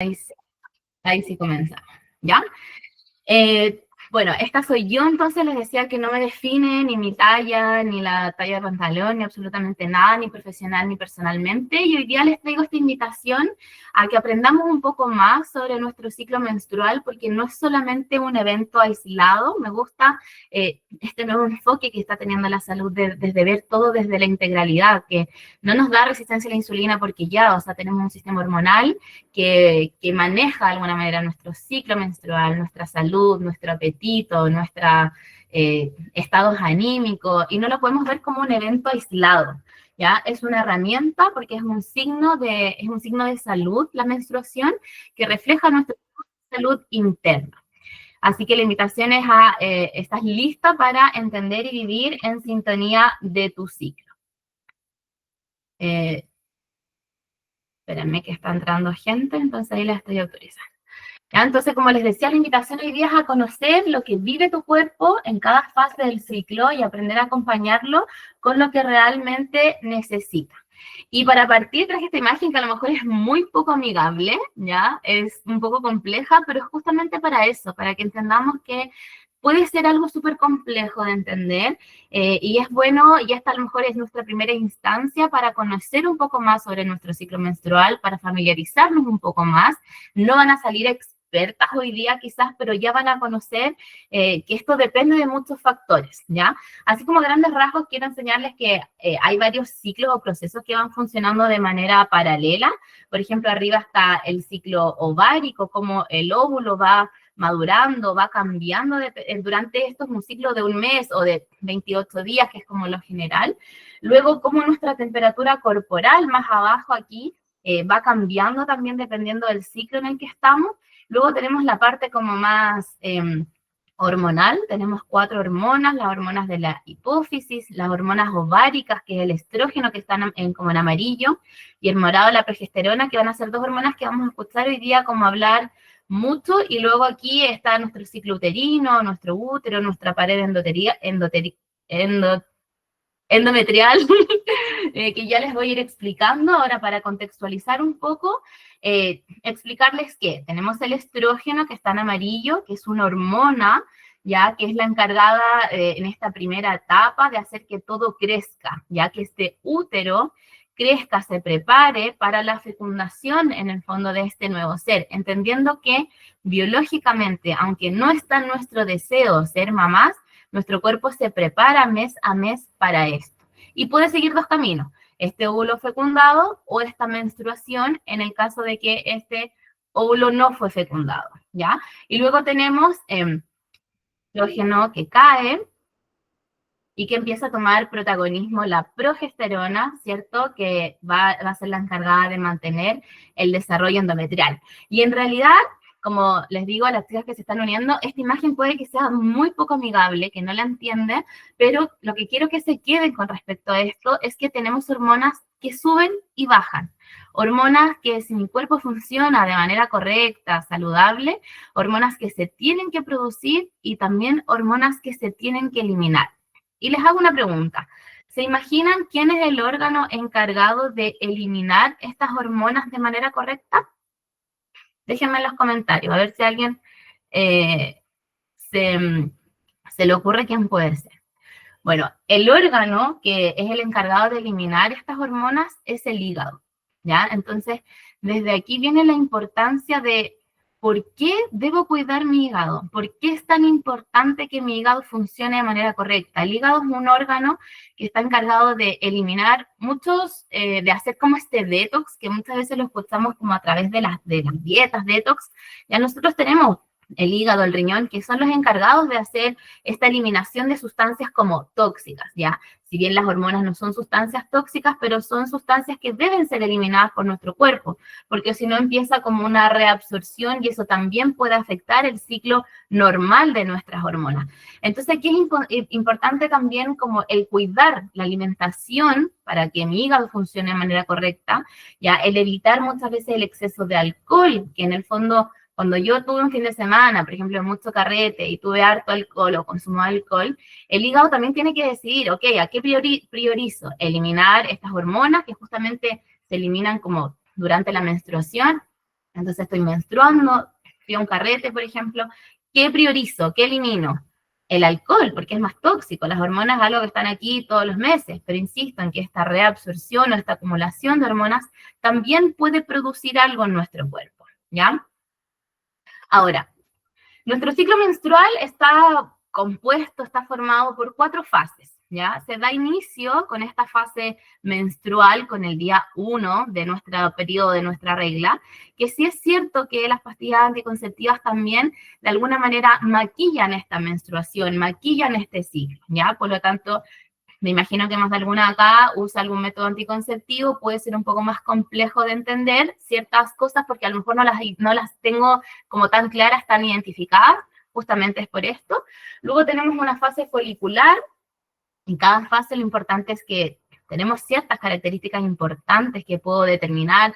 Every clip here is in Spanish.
Ahí sí comenzamos, ¿ya? Bueno, esta soy yo, entonces les decía que no me define ni mi talla, ni la talla de pantalón, ni absolutamente nada, ni profesional, ni personalmente. Y hoy día les traigo esta invitación a que aprendamos un poco más sobre nuestro ciclo menstrual, porque no es solamente un evento aislado. Me gusta este nuevo enfoque que está teniendo la salud desde ver todo desde la integralidad, que no nos da resistencia a la insulina porque ya, o sea, tenemos un sistema hormonal que maneja de alguna manera nuestro ciclo menstrual, nuestra salud, nuestro apetito, nuestros estados anímicos, y no lo podemos ver como un evento aislado, ¿ya? Es una herramienta porque es un signo de salud, la menstruación, que refleja nuestra salud interna. Así que la invitación es a, ¿estás lista para entender y vivir en sintonía de tu ciclo? Espérenme que está entrando gente, entonces ahí la estoy autorizando. ¿Ya? Entonces, como les decía, la invitación hoy día es a conocer lo que vive tu cuerpo en cada fase del ciclo y aprender a acompañarlo con lo que realmente necesita. Y para partir traje esta imagen que a lo mejor es muy poco amigable, ¿ya? Es un poco compleja, pero es justamente para eso, para que entendamos que puede ser algo súper complejo de entender y es bueno, y esta a lo mejor es nuestra primera instancia para conocer un poco más sobre nuestro ciclo menstrual, para familiarizarnos un poco más. No van a salir expertas hoy día quizás, pero ya van a conocer que esto depende de muchos factores, ¿ya? Así como a grandes rasgos quiero enseñarles que hay varios ciclos o procesos que van funcionando de manera paralela. Por ejemplo, arriba está el ciclo ovárico, como el óvulo va madurando, va cambiando durante esto, es un ciclo de un mes o de 28 días, que es como lo general. Luego, como nuestra temperatura corporal más abajo aquí va cambiando también dependiendo del ciclo en el que estamos. Luego tenemos la parte como más hormonal, tenemos 4 hormonas, las hormonas de la hipófisis, las hormonas ováricas, que es el estrógeno, que están como en amarillo, y el morado, la progesterona, que van a ser 2 hormonas que vamos a escuchar hoy día como hablar mucho, y luego aquí está nuestro ciclo uterino, nuestro útero, nuestra pared endometrial, que ya les voy a ir explicando. Ahora, para contextualizar un poco, explicarles que tenemos el estrógeno, que está en amarillo, que es una hormona, ya que es la encargada en esta primera etapa de hacer que todo crezca, ya que este útero crezca, se prepare para la fecundación en el fondo de este nuevo ser, entendiendo que biológicamente, aunque no está en nuestro deseo ser mamás, nuestro cuerpo se prepara mes a mes para esto. Y puede seguir 2 caminos, este óvulo fecundado o esta menstruación en el caso de que este óvulo no fue fecundado, ¿ya? Y luego tenemos estrógeno que cae y que empieza a tomar protagonismo la progesterona, ¿cierto? Que va a ser la encargada de mantener el desarrollo endometrial. Y en realidad, como les digo a las chicas que se están uniendo, esta imagen puede que sea muy poco amigable, que no la entienden, pero lo que quiero que se queden con respecto a esto es que tenemos hormonas que suben y bajan. Hormonas que si mi cuerpo funciona de manera correcta, saludable, hormonas que se tienen que producir y también hormonas que se tienen que eliminar. Y les hago una pregunta. ¿Se imaginan quién es el órgano encargado de eliminar estas hormonas de manera correcta? Déjenme en los comentarios, a ver si a alguien se le ocurre quién puede ser. Bueno, el órgano que es el encargado de eliminar estas hormonas es el hígado, ¿ya? Entonces, desde aquí viene la importancia de por qué debo cuidar mi hígado, por qué es tan importante que mi hígado funcione de manera correcta. El hígado es un órgano que está encargado de eliminar de hacer como este detox, que muchas veces lo escuchamos como a través de las dietas detox. Ya nosotros tenemos el hígado, el riñón, que son los encargados de hacer esta eliminación de sustancias como tóxicas, ¿ya? Si bien las hormonas no son sustancias tóxicas, pero son sustancias que deben ser eliminadas por nuestro cuerpo, porque si no empieza como una reabsorción y eso también puede afectar el ciclo normal de nuestras hormonas. Entonces aquí es importante también como el cuidar la alimentación para que mi hígado funcione de manera correcta, ¿ya? El evitar muchas veces el exceso de alcohol, que en el fondo cuando yo tuve un fin de semana, por ejemplo, mucho carrete y tuve harto alcohol o consumo de alcohol, el hígado también tiene que decidir, ok, ¿a qué priorizo? Eliminar estas hormonas que justamente se eliminan como durante la menstruación Entonces estoy menstruando, fui a un carrete, por ejemplo, ¿qué priorizo? ¿Qué elimino? El alcohol, porque es más tóxico. Las hormonas es algo que están aquí todos los meses, pero insisto en que esta reabsorción o esta acumulación de hormonas también puede producir algo en nuestro cuerpo, ¿ya? Ahora, nuestro ciclo menstrual está compuesto, está formado por 4 fases, ¿ya? Se da inicio con esta fase menstrual, con el día 1 de nuestro periodo, de nuestra regla, que sí es cierto que las pastillas anticonceptivas también, de alguna manera, maquillan esta menstruación, maquillan este ciclo, ¿ya? Por lo tanto, me imagino que más de alguna acá usa algún método anticonceptivo, puede ser un poco más complejo de entender ciertas cosas porque a lo mejor no las tengo como tan claras, tan identificadas, justamente es por esto. Luego tenemos una fase folicular. En cada fase lo importante es que tenemos ciertas características importantes que puedo determinar,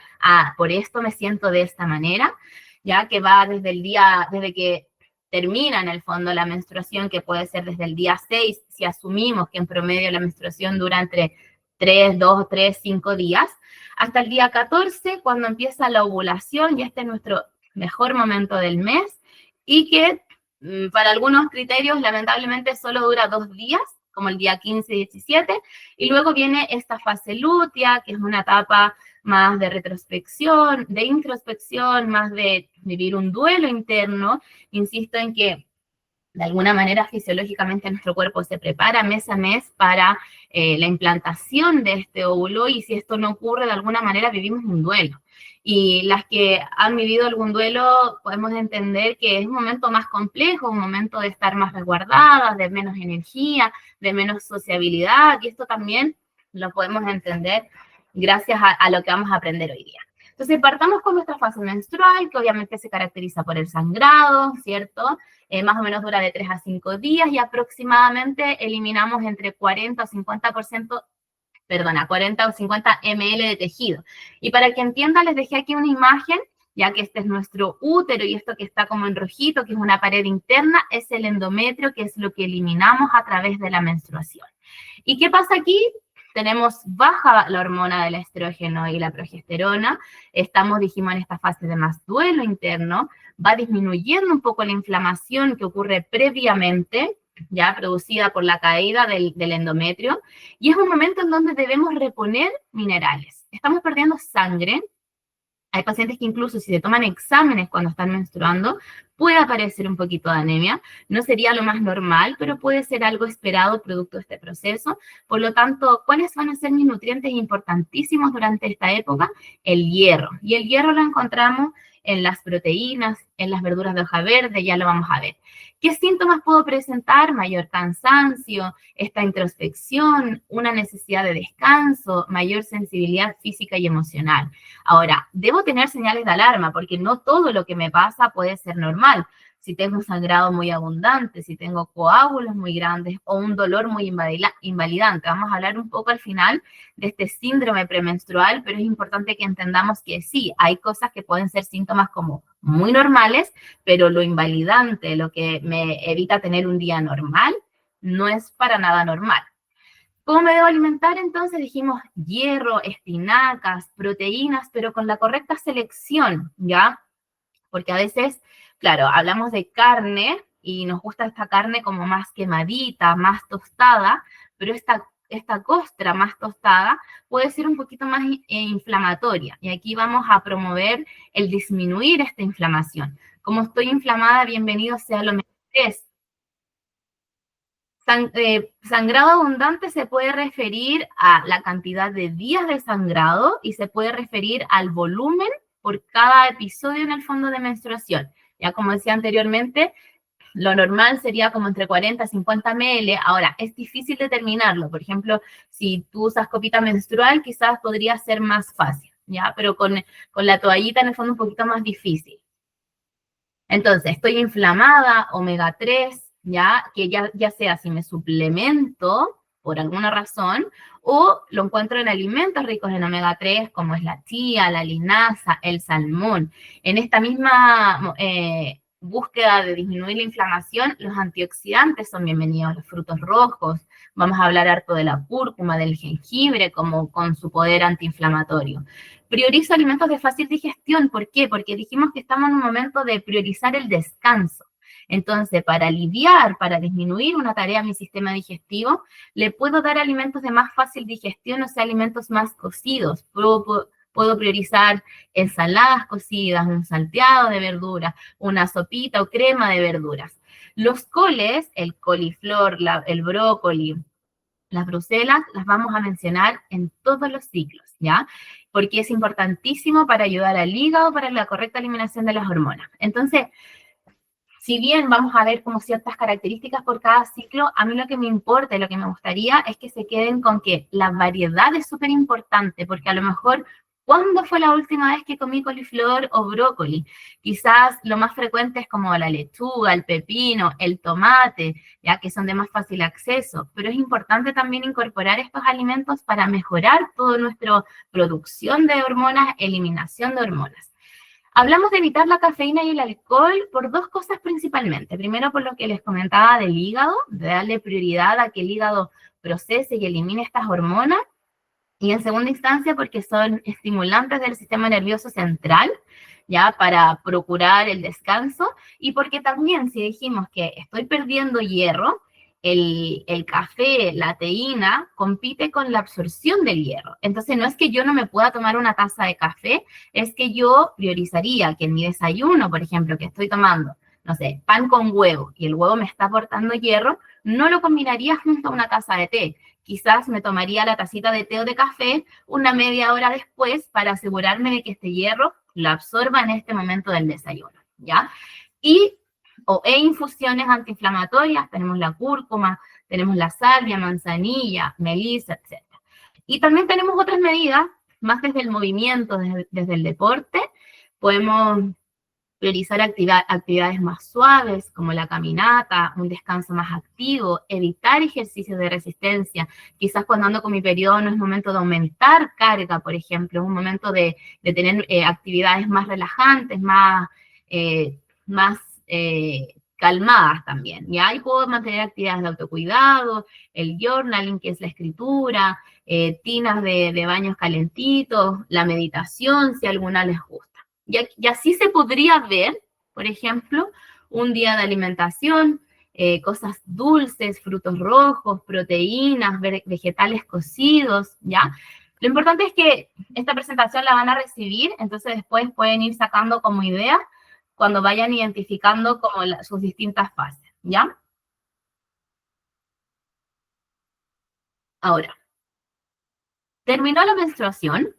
por esto me siento de esta manera, ya que va desde que termina en el fondo la menstruación, que puede ser desde el día 6, si asumimos que en promedio la menstruación dura entre 3, 2, 3, 5 días, hasta el día 14, cuando empieza la ovulación, y este es nuestro mejor momento del mes, y que para algunos criterios lamentablemente solo dura 2 días, como el día 15 y 17, y luego viene esta fase lútea, que es una etapa más de retrospección, de introspección, más de vivir un duelo interno. Insisto en que de alguna manera fisiológicamente nuestro cuerpo se prepara mes a mes para la implantación de este óvulo, y si esto no ocurre, de alguna manera vivimos un duelo. Y las que han vivido algún duelo podemos entender que es un momento más complejo, un momento de estar más resguardadas, de menos energía, de menos sociabilidad, y esto también lo podemos entender gracias a lo que vamos a aprender hoy día. Entonces, partamos con nuestra fase menstrual, que obviamente se caracteriza por el sangrado, ¿cierto? Más o menos dura de 3 a 5 días y aproximadamente eliminamos entre 40 o 50%, 40 o 50 ml de tejido. Y para que entiendan, les dejé aquí una imagen, ya que este es nuestro útero y esto que está como en rojito, que es una pared interna, es el endometrio, que es lo que eliminamos a través de la menstruación. ¿Y qué pasa aquí? Tenemos baja la hormona del estrógeno y la progesterona, dijimos, en esta fase de más duelo interno, va disminuyendo un poco la inflamación que ocurre previamente, ya producida por la caída del endometrio, y es un momento en donde debemos reponer minerales. Estamos perdiendo sangre. Hay pacientes que incluso si se toman exámenes cuando están menstruando, puede aparecer un poquito de anemia. No sería lo más normal, pero puede ser algo esperado producto de este proceso. Por lo tanto, ¿cuáles van a ser mis nutrientes importantísimos durante esta época? El hierro. Y el hierro lo encontramos en las proteínas, en las verduras de hoja verde, ya lo vamos a ver. ¿Qué síntomas puedo presentar? Mayor cansancio, esta introspección, una necesidad de descanso, mayor sensibilidad física y emocional. Ahora, debo tener señales de alarma porque no todo lo que me pasa puede ser normal. Si tengo un sangrado muy abundante, si tengo coágulos muy grandes o un dolor muy invalidante. Vamos a hablar un poco al final de este síndrome premenstrual, pero es importante que entendamos que sí, hay cosas que pueden ser síntomas como muy normales, pero lo invalidante, lo que me evita tener un día normal, no es para nada normal. ¿Cómo me debo alimentar? Entonces dijimos hierro, espinacas, proteínas, pero con la correcta selección, ¿ya? Porque a veces, claro, hablamos de carne y nos gusta esta carne como más quemadita, más tostada, pero esta costra más tostada puede ser un poquito más inflamatoria. Y aquí vamos a promover el disminuir esta inflamación. Como estoy inflamada, bienvenido sea el omega 3. Sangrado abundante se puede referir a la cantidad de días de sangrado y se puede referir al volumen por cada episodio en el fondo de menstruación. Ya como decía anteriormente, lo normal sería como entre 40 y 50 ml. Ahora, es difícil determinarlo. Por ejemplo, si tú usas copita menstrual, quizás podría ser más fácil, ¿ya? Pero con la toallita en el fondo un poquito más difícil. Entonces, estoy inflamada, omega 3, ¿ya? Que ya sea si me suplemento por alguna razón, o lo encuentro en alimentos ricos en omega 3, como es la chía, la linaza, el salmón. En esta misma búsqueda de disminuir la inflamación, los antioxidantes son bienvenidos, los frutos rojos, vamos a hablar harto de la cúrcuma, del jengibre, como con su poder antiinflamatorio. Priorizo alimentos de fácil digestión, ¿por qué? Porque dijimos que estamos en un momento de priorizar el descanso. Entonces, para aliviar, para disminuir una tarea a mi sistema digestivo, le puedo dar alimentos de más fácil digestión, o sea, alimentos más cocidos. Puedo priorizar ensaladas cocidas, un salteado de verduras, una sopita o crema de verduras. Los coles, el coliflor, el brócoli, las bruselas, las vamos a mencionar en todos los ciclos, ¿ya? Porque es importantísimo para ayudar al hígado, para la correcta eliminación de las hormonas. Entonces, si bien vamos a ver como ciertas características por cada ciclo, a mí lo que me importa y lo que me gustaría es que se queden con que la variedad es súper importante, porque a lo mejor, ¿cuándo fue la última vez que comí coliflor o brócoli? Quizás lo más frecuente es como la lechuga, el pepino, el tomate, ya que son de más fácil acceso, pero es importante también incorporar estos alimentos para mejorar toda nuestra producción de hormonas, eliminación de hormonas. Hablamos de evitar la cafeína y el alcohol por dos cosas principalmente. Primero, por lo que les comentaba del hígado, de darle prioridad a que el hígado procese y elimine estas hormonas. Y en segunda instancia, porque son estimulantes del sistema nervioso central, ya para procurar el descanso. Y porque también, si dijimos que estoy perdiendo hierro, el café, la teína, compite con la absorción del hierro. Entonces, no es que yo no me pueda tomar una taza de café, es que yo priorizaría que en mi desayuno, por ejemplo, que estoy tomando, no sé, pan con huevo, y el huevo me está aportando hierro, no lo combinaría junto a una taza de té. Quizás me tomaría la tacita de té o de café una media hora después para asegurarme de que este hierro lo absorba en este momento del desayuno, ¿ya? E infusiones antiinflamatorias, tenemos la cúrcuma, tenemos la salvia, manzanilla, melisa, etc. Y también tenemos otras medidas, más desde el movimiento, desde el deporte, podemos priorizar actividades más suaves, como la caminata, un descanso más activo, evitar ejercicios de resistencia. Quizás cuando ando con mi periodo no es momento de aumentar carga, por ejemplo, es un momento de tener actividades más relajantes, más calmadas también. Y ahí puedo mantener actividades de autocuidado, el journaling, que es la escritura, tinas de baños calentitos, la meditación, si alguna les gusta. Y así se podría ver, por ejemplo, un día de alimentación, cosas dulces, frutos rojos, proteínas, vegetales cocidos, ¿ya? Lo importante es que esta presentación la van a recibir, entonces después pueden ir sacando como ideas cuando vayan identificando como sus distintas fases, ¿ya? Ahora, terminó la menstruación,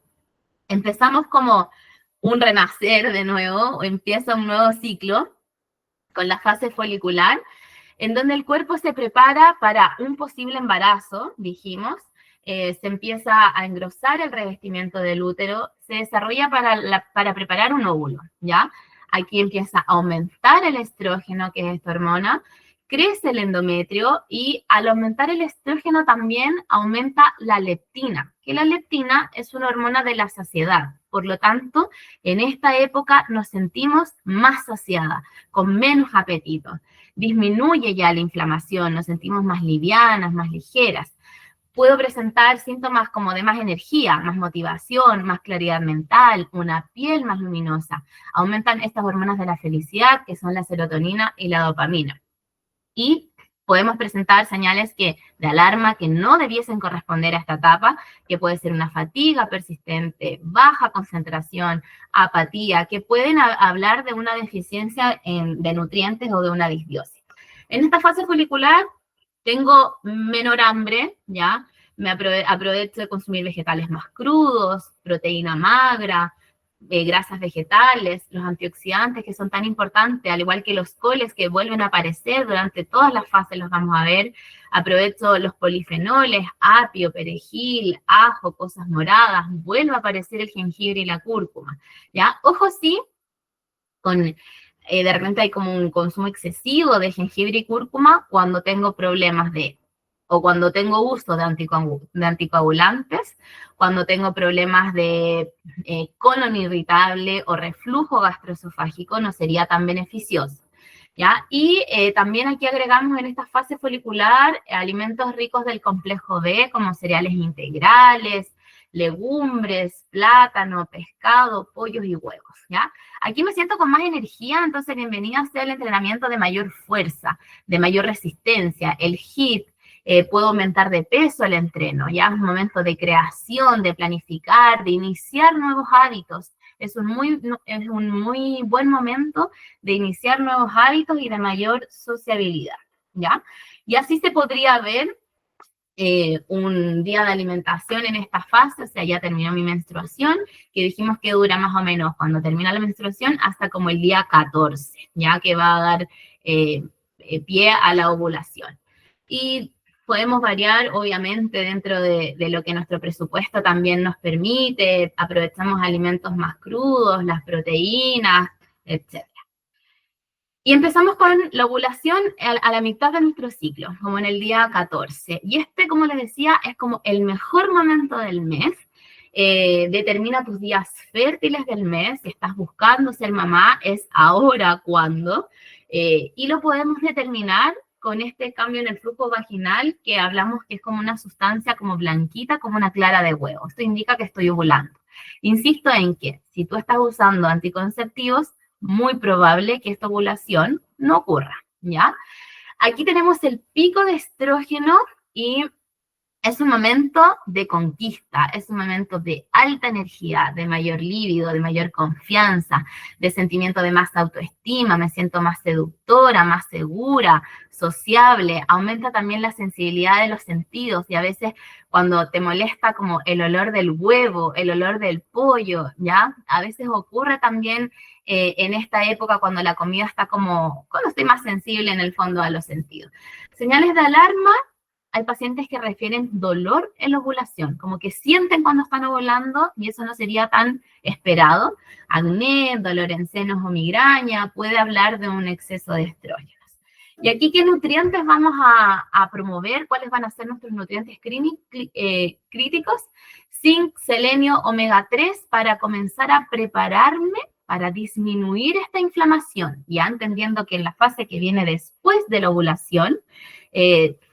empezamos como un renacer de nuevo, o empieza un nuevo ciclo con la fase folicular, en donde el cuerpo se prepara para un posible embarazo, dijimos, se empieza a engrosar el revestimiento del útero, se desarrolla para preparar un óvulo, ¿ya? Aquí empieza a aumentar el estrógeno, que es esta hormona, crece el endometrio y al aumentar el estrógeno también aumenta la leptina, que la leptina es una hormona de la saciedad. Por lo tanto, en esta época nos sentimos más saciadas, con menos apetito. Disminuye ya la inflamación, nos sentimos más livianas, más ligeras. Puedo presentar síntomas como de más energía, más motivación, más claridad mental, una piel más luminosa. Aumentan estas hormonas de la felicidad, que son la serotonina y la dopamina. Y podemos presentar señales de alarma que no debiesen corresponder a esta etapa, que puede ser una fatiga persistente, baja concentración, apatía, que pueden hablar de una deficiencia de nutrientes o de una disbiosis. En esta fase folicular tengo menor hambre, ¿ya? Me aprovecho de consumir vegetales más crudos, proteína magra, grasas vegetales, los antioxidantes que son tan importantes, al igual que los coles que vuelven a aparecer durante todas las fases, los vamos a ver. Aprovecho los polifenoles, apio, perejil, ajo, cosas moradas, vuelve a aparecer el jengibre y la cúrcuma, ¿ya? Ojo, sí, de repente hay como un consumo excesivo de jengibre y cúrcuma cuando tengo problemas o cuando tengo uso de anticoagulantes, cuando tengo problemas de colon irritable o reflujo gastroesofágico, no sería tan beneficioso. ¿ya? Y también aquí agregamos en esta fase folicular alimentos ricos del complejo B, como cereales integrales, legumbres, plátano, pescado, pollos y huevos, ¿ya? Aquí me siento con más energía, entonces bienvenida sea el entrenamiento de mayor fuerza, de mayor resistencia, el HIIT, puedo aumentar de peso el entreno, ya es un momento de creación, de planificar, de iniciar nuevos hábitos. Es un muy buen momento de iniciar nuevos hábitos y de mayor sociabilidad, ¿ya? Y así se podría ver un día de alimentación en esta fase, o sea, ya terminó mi menstruación, que dijimos que dura más o menos cuando termina la menstruación hasta como el día 14, ya que va a dar pie a la ovulación. Y podemos variar, obviamente, dentro de lo que nuestro presupuesto también nos permite, aprovechamos alimentos más crudos, las proteínas, etc. Y empezamos con la ovulación a la mitad de nuestro ciclo, como en el día 14. Y este, como les decía, es como el mejor momento del mes. Determina tus días fértiles del mes. Si estás buscando ser mamá, es ahora cuando. Y lo podemos determinar con este cambio en el flujo vaginal que hablamos que es como una sustancia como blanquita, como una clara de huevo. Esto indica que estoy ovulando. Insisto en que si tú estás usando anticonceptivos, muy probable que esta ovulación no ocurra, ¿ya? Aquí tenemos el pico de estrógeno y es un momento de conquista, es un momento de alta energía, de mayor líbido, de mayor confianza, de sentimiento de más autoestima, me siento más seductora, más segura, sociable, aumenta también la sensibilidad de los sentidos y a veces cuando te molesta como el olor del huevo, el olor del pollo, ¿ya? A veces ocurre también en esta época cuando la comida está como, cuando estoy más sensible en el fondo a los sentidos. Señales de alarma. Hay pacientes que refieren dolor en la ovulación, como que sienten cuando están ovulando y eso no sería tan esperado. Acné, dolor en senos o migraña, puede hablar de un exceso de estrógenos. Y aquí, ¿qué nutrientes vamos a promover? ¿Cuáles van a ser nuestros nutrientes críticos? Zinc, selenio, omega 3 para comenzar a prepararme para disminuir esta inflamación, ya entendiendo que en la fase que viene después de la ovulación,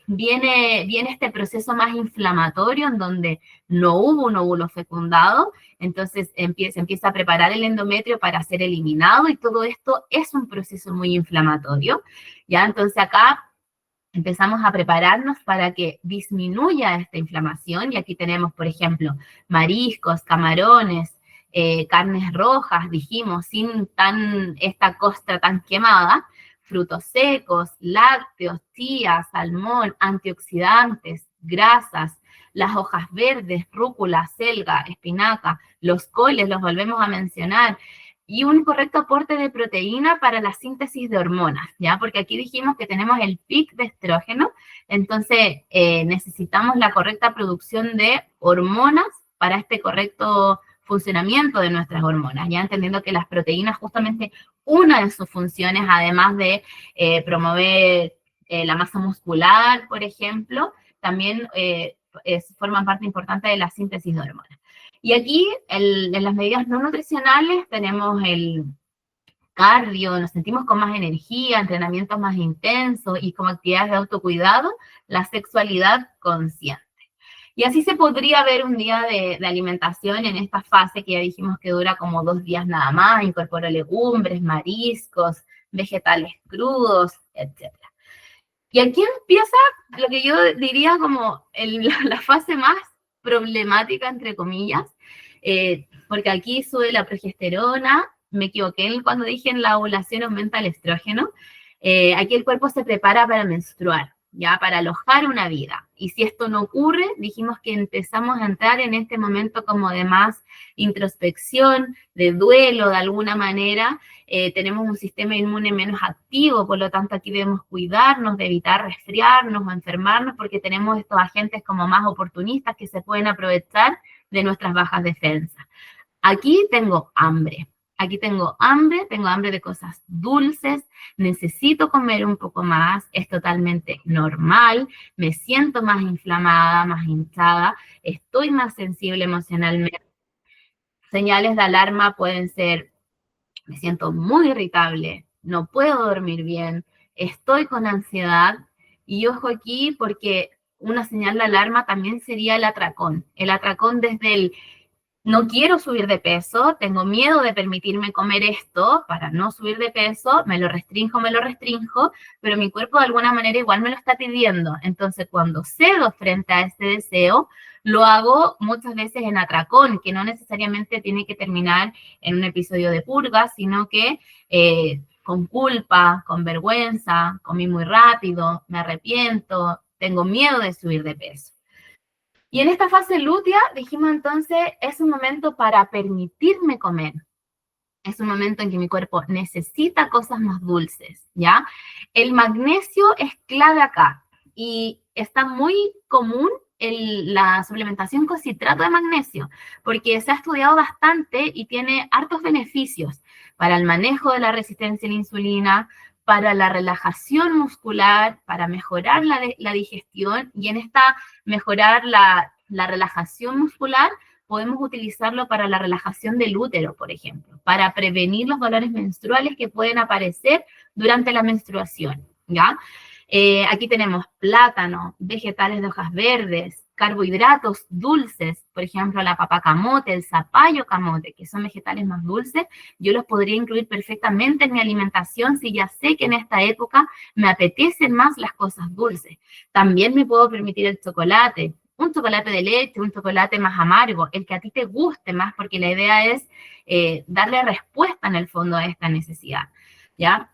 viene este proceso más inflamatorio en donde no hubo un óvulo fecundado, entonces se empieza a preparar el endometrio para ser eliminado y todo esto es un proceso muy inflamatorio, ¿ya? Entonces acá empezamos a prepararnos para que disminuya esta inflamación y aquí tenemos, por ejemplo, mariscos, camarones, carnes rojas, dijimos, sin esta costra tan quemada, frutos secos, lácteos, chía, salmón, antioxidantes, grasas, las hojas verdes, rúcula, selga, espinaca, los coles, los volvemos a mencionar, y un correcto aporte de proteína para la síntesis de hormonas, ¿ya? Porque aquí dijimos que tenemos el pic de estrógeno, entonces necesitamos la correcta producción de hormonas para este correcto funcionamiento de nuestras hormonas, ya entendiendo que las proteínas justamente una de sus funciones, además de promover la masa muscular, por ejemplo, también forman parte importante de la síntesis de hormonas. Y aquí, en las medidas no nutricionales, tenemos el cardio, nos sentimos con más energía, entrenamientos más intensos y como actividades de autocuidado, la sexualidad consciente. Y así se podría ver un día de alimentación en esta fase que ya dijimos que dura como 2 días nada más, incorporo legumbres, mariscos, vegetales crudos, etc. Y aquí empieza lo que yo diría como la fase más problemática, entre comillas, porque aquí sube la progesterona, me equivoqué cuando dije en la ovulación aumenta el estrógeno, aquí el cuerpo se prepara para menstruar, ya para alojar una vida. Y si esto no ocurre, dijimos que empezamos a entrar en este momento como de más introspección, de duelo de alguna manera, tenemos un sistema inmune menos activo, por lo tanto aquí debemos cuidarnos de evitar resfriarnos o enfermarnos porque tenemos estos agentes como más oportunistas que se pueden aprovechar de nuestras bajas defensas. Aquí tengo hambre. Aquí tengo hambre de cosas dulces, necesito comer un poco más, es totalmente normal, me siento más inflamada, más hinchada, estoy más sensible emocionalmente. Señales de alarma pueden ser, me siento muy irritable, no puedo dormir bien, estoy con ansiedad. Y ojo aquí porque una señal de alarma también sería el atracón. El atracón desde el no quiero subir de peso, tengo miedo de permitirme comer esto para no subir de peso, me lo restringo, pero mi cuerpo de alguna manera igual me lo está pidiendo. Entonces, cuando cedo frente a este deseo, lo hago muchas veces en atracón, que no necesariamente tiene que terminar en un episodio de purga, sino que con culpa, con vergüenza, comí muy rápido, me arrepiento, tengo miedo de subir de peso. Y en esta fase lútea, dijimos entonces, es un momento para permitirme comer. Es un momento en que mi cuerpo necesita cosas más dulces, ¿ya? El magnesio es clave acá y está muy común la suplementación con citrato de magnesio, porque se ha estudiado bastante y tiene hartos beneficios para el manejo de la resistencia a la insulina, para la relajación muscular, para mejorar la digestión y en esta mejorar la relajación muscular podemos utilizarlo para la relajación del útero, por ejemplo, para prevenir los dolores menstruales que pueden aparecer durante la menstruación, ¿ya? Aquí tenemos plátano, vegetales de hojas verdes, carbohidratos dulces, por ejemplo, la papa camote, el zapallo camote, que son vegetales más dulces, yo los podría incluir perfectamente en mi alimentación si ya sé que en esta época me apetecen más las cosas dulces. También me puedo permitir el chocolate, un chocolate de leche, un chocolate más amargo, el que a ti te guste más, porque la idea es darle respuesta en el fondo a esta necesidad, ¿ya?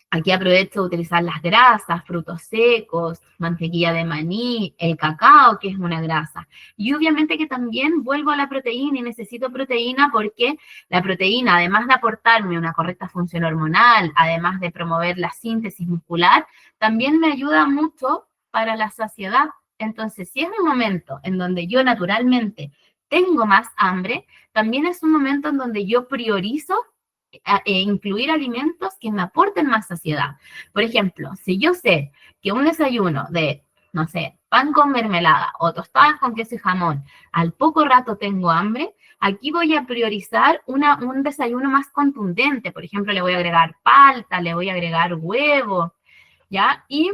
Aquí aprovecho de utilizar las grasas, frutos secos, mantequilla de maní, el cacao, que es una grasa. Y obviamente que también vuelvo a la proteína y necesito proteína porque la proteína, además de aportarme una correcta función hormonal, además de promover la síntesis muscular, también me ayuda mucho para la saciedad. Entonces, si es un momento en donde yo naturalmente tengo más hambre, también es un momento en donde yo priorizo incluir alimentos que me aporten más saciedad. Por ejemplo, si yo sé que un desayuno de, no sé, pan con mermelada o tostadas con queso y jamón, al poco rato tengo hambre, aquí voy a priorizar un desayuno más contundente. Por ejemplo, le voy a agregar palta, le voy a agregar huevo, ¿ya? Y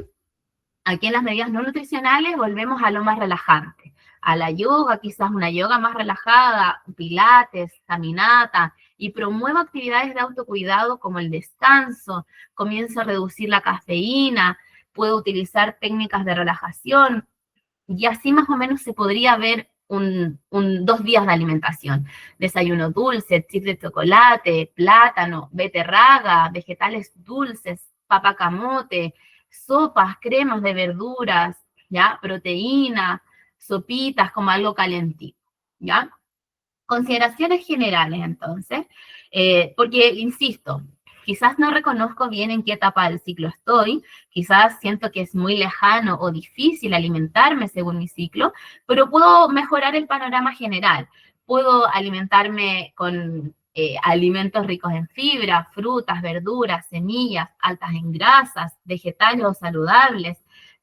aquí en las medidas no nutricionales volvemos a lo más relajante, a la yoga, quizás una yoga más relajada, pilates, caminata, y promuevo actividades de autocuidado como el descanso, comienzo a reducir la cafeína, puedo utilizar técnicas de relajación, y así más o menos se podría ver 2 días de alimentación. Desayuno dulce, chip de chocolate, plátano, beterraga, vegetales dulces, papa camote, sopas, cremas de verduras, ¿ya? Proteína, sopitas como algo calentito, ¿ya? Consideraciones generales, entonces, porque, insisto, quizás no reconozco bien en qué etapa del ciclo estoy, quizás siento que es muy lejano o difícil alimentarme según mi ciclo, pero puedo mejorar el panorama general. Puedo alimentarme con alimentos ricos en fibra, frutas, verduras, semillas, altas en grasas, vegetales o saludables,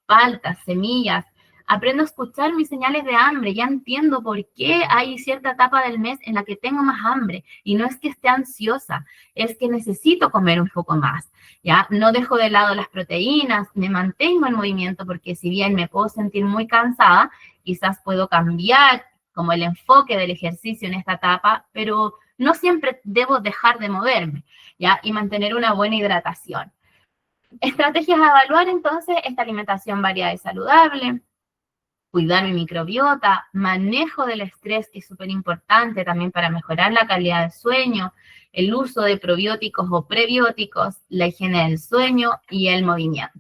paltas, semillas. Aprendo a escuchar mis señales de hambre, ya entiendo por qué hay cierta etapa del mes en la que tengo más hambre y no es que esté ansiosa, es que necesito comer un poco más, ¿ya? No dejo de lado las proteínas, me mantengo en movimiento porque si bien me puedo sentir muy cansada, quizás puedo cambiar como el enfoque del ejercicio en esta etapa, pero no siempre debo dejar de moverme, ¿ya? Y mantener una buena hidratación. Estrategias a evaluar entonces, esta alimentación variada y saludable, cuidar mi microbiota, manejo del estrés, que es súper importante también para mejorar la calidad del sueño, el uso de probióticos o prebióticos, la higiene del sueño y el movimiento.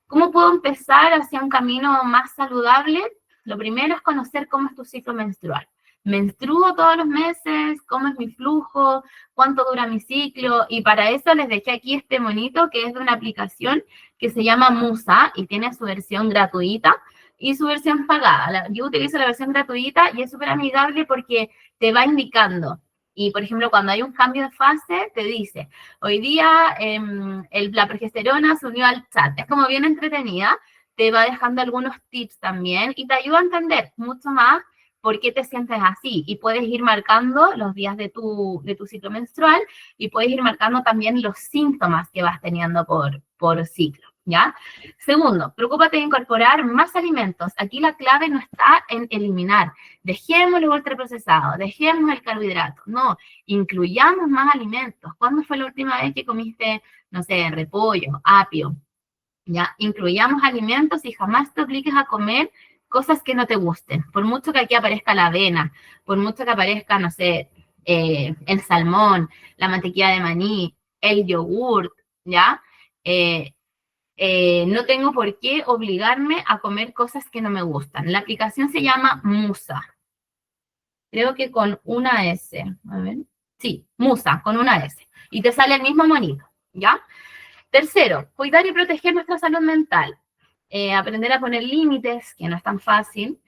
¿Cómo puedo empezar hacia un camino más saludable? Lo primero es conocer cómo es tu ciclo menstrual. ¿Menstruo todos los meses? ¿Cómo es mi flujo? ¿Cuánto dura mi ciclo? Y para eso les dejé aquí este monito que es de una aplicación que se llama Musa y tiene su versión gratuita y su versión pagada. Yo utilizo la versión gratuita y es súper amigable porque te va indicando. Y, por ejemplo, cuando hay un cambio de fase, te dice, hoy día la progesterona se unió al chat. Es como bien entretenida, te va dejando algunos tips también y te ayuda a entender mucho más por qué te sientes así. Y puedes ir marcando los días de tu ciclo menstrual y puedes ir marcando también los síntomas que vas teniendo por ciclo, ¿ya? Segundo, preocúpate de incorporar más alimentos. Aquí la clave no está en eliminar. Dejemos los ultraprocesados, dejemos el carbohidrato. No, incluyamos más alimentos. ¿Cuándo fue la última vez que comiste, no sé, repollo, apio? ¿Ya? Incluyamos alimentos y jamás te obligues a comer cosas que no te gusten. Por mucho que aquí aparezca la avena, por mucho que aparezca, no sé, el salmón, la mantequilla de maní, el yogurt, ¿ya? Eh, no tengo por qué obligarme a comer cosas que no me gustan. La aplicación se llama Musa. Creo que con una S. A ver. Sí, Musa, con una S. Y te sale el mismo monito, ¿ya? Tercero, cuidar y proteger nuestra salud mental. Aprender a poner límites, que no es tan fácil.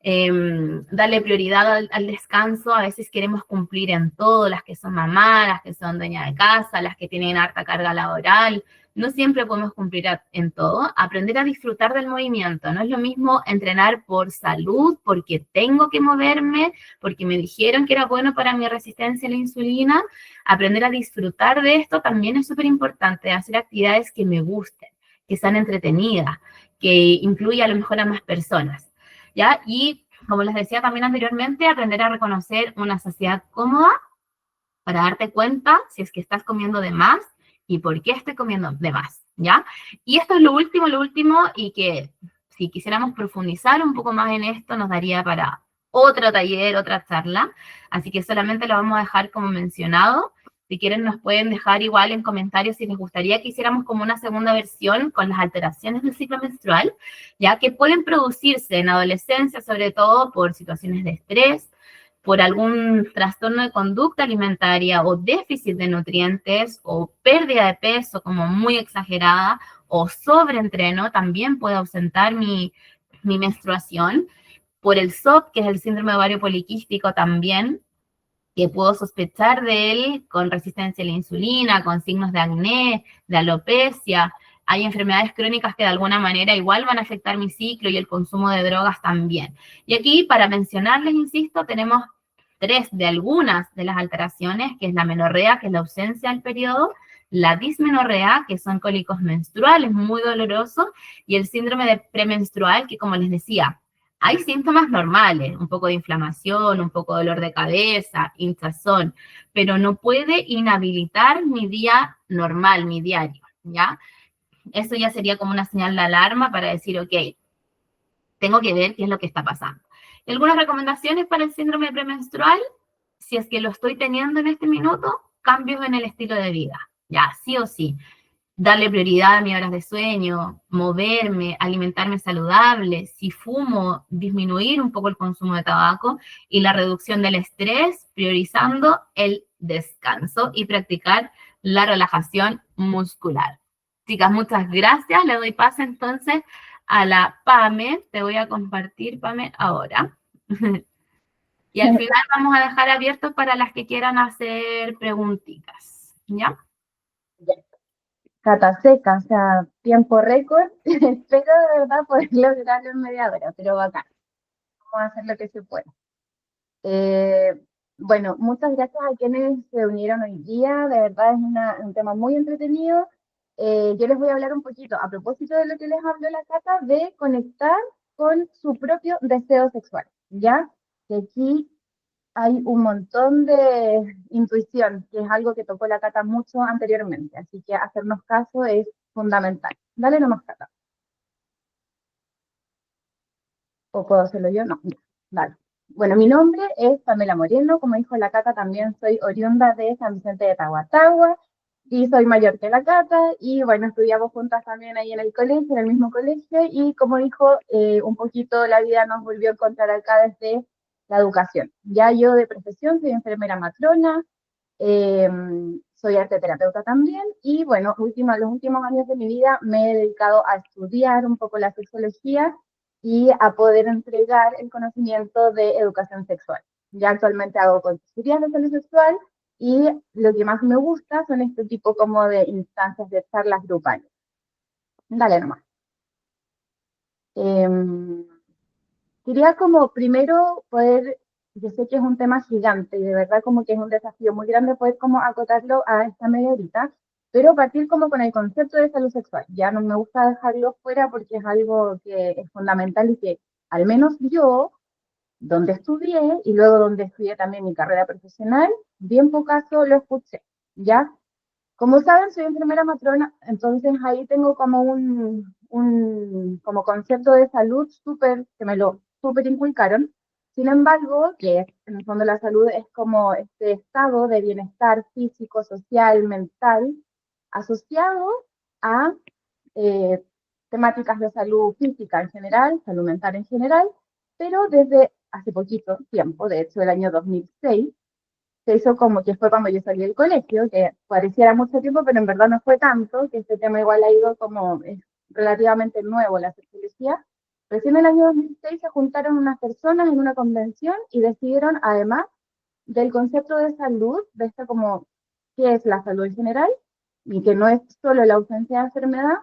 Darle prioridad al descanso. A veces queremos cumplir en todo, las que son mamás, las que son dueñas de casa, las que tienen harta carga laboral. No siempre podemos cumplir en todo. Aprender a disfrutar del movimiento. No es lo mismo entrenar por salud, porque tengo que moverme, porque me dijeron que era bueno para mi resistencia a la insulina. Aprender a disfrutar de esto también es súper importante. Hacer actividades que me gusten, que sean entretenidas, que incluya a lo mejor a más personas, ¿ya? Y como les decía también anteriormente, aprender a reconocer una saciedad cómoda para darte cuenta si es que estás comiendo de más y por qué estoy comiendo de más, ¿ya? Y esto es lo último, y que si quisiéramos profundizar un poco más en esto, nos daría para otro taller, otra charla, así que solamente lo vamos a dejar como mencionado. Si quieren nos pueden dejar igual en comentarios si les gustaría que hiciéramos como una segunda versión con las alteraciones del ciclo menstrual, ya que pueden producirse en adolescencia, sobre todo por situaciones de estrés, por algún trastorno de conducta alimentaria o déficit de nutrientes o pérdida de peso como muy exagerada o sobreentreno, también puede ausentar mi menstruación. Por el SOP, que es el síndrome de ovario poliquístico también, que puedo sospechar de él con resistencia a la insulina, con signos de acné, de alopecia. Hay enfermedades crónicas que de alguna manera igual van a afectar mi ciclo y el consumo de drogas también. Y aquí, para mencionarles, insisto, tenemos tres de algunas de las alteraciones, que es la menorrea, que es la ausencia del periodo, la dismenorrea, que son cólicos menstruales muy dolorosos, y el síndrome de premenstrual, que como les decía, hay síntomas normales, un poco de inflamación, un poco de dolor de cabeza, hinchazón, pero no puede inhabilitar mi día normal, mi diario, ¿ya? Eso ya sería como una señal de alarma para decir, ok, tengo que ver qué es lo que está pasando. ¿Y algunas recomendaciones para el síndrome premenstrual? Si es que lo estoy teniendo en este minuto, cambios en el estilo de vida, ya, sí o sí. Darle prioridad a mis horas de sueño, moverme, alimentarme saludable, si fumo, disminuir un poco el consumo de tabaco y la reducción del estrés, priorizando el descanso y practicar la relajación muscular. Chicas, muchas gracias. Le doy paso entonces a la Pame. Te voy a compartir, Pame, ahora. Y al final vamos a dejar abiertos para las que quieran hacer preguntitas, ¿ya? Ya. Cata seca, o sea, tiempo récord. Espero de verdad poder lograrlo en media hora, pero bacán. Vamos a hacer lo que se pueda. Eh, bueno, muchas gracias a quienes se unieron hoy día. De verdad es un tema muy entretenido. Yo les voy a hablar un poquito, a propósito de lo que les habló la Cata, de conectar con su propio deseo sexual, ¿ya? Que aquí hay un montón de intuición, que es algo que tocó la Cata mucho anteriormente, así que hacernos caso es fundamental. Dale nomás, Cata. ¿O puedo hacerlo yo? No, ya, dale. Bueno, mi nombre es Pamela Moreno, como dijo la Cata, también soy oriunda de San Vicente de Tahuatahua y soy mayor que la Cata y bueno, estudiamos juntas también ahí en el colegio, en el mismo colegio y como dijo, un poquito la vida nos volvió a encontrar acá desde la educación. Ya yo de profesión soy enfermera matrona, eh, soy arte terapeuta también y bueno, los últimos años de mi vida me he dedicado a estudiar un poco la sexología y a poder entregar el conocimiento de educación sexual. Ya actualmente hago consultorías de salud sexual y lo que más me gusta son este tipo como de instancias de charlas grupales. Dale nomás. Eh, quería como primero poder, yo sé que es un tema gigante y de verdad como que es un desafío muy grande poder como acotarlo a esta media horita, pero partir como con el concepto de salud sexual. Ya no me gusta dejarlo fuera porque es algo que es fundamental y que al menos yo, donde estudié y luego donde estudié también mi carrera profesional, bien pocaso lo escuché, ¿ya? Como saben, soy enfermera matrona, entonces ahí tengo como un como concepto de salud súper, que me lo súper inculcaron. Sin embargo, que en el fondo la salud es como este estado de bienestar físico, social, mental, asociado a eh, temáticas de salud física en general, salud mental en general, pero desde hace poquito tiempo, de hecho el año 2006, se hizo como que fue cuando yo salí del colegio, que pareciera mucho tiempo, pero en verdad no fue tanto, que este tema igual ha ido como es relativamente nuevo, la sexología. Recién en el año 2006 se juntaron unas personas en una convención y decidieron, además del concepto de salud, de esta como, ¿qué es la salud en general? Y que no es solo la ausencia de enfermedad,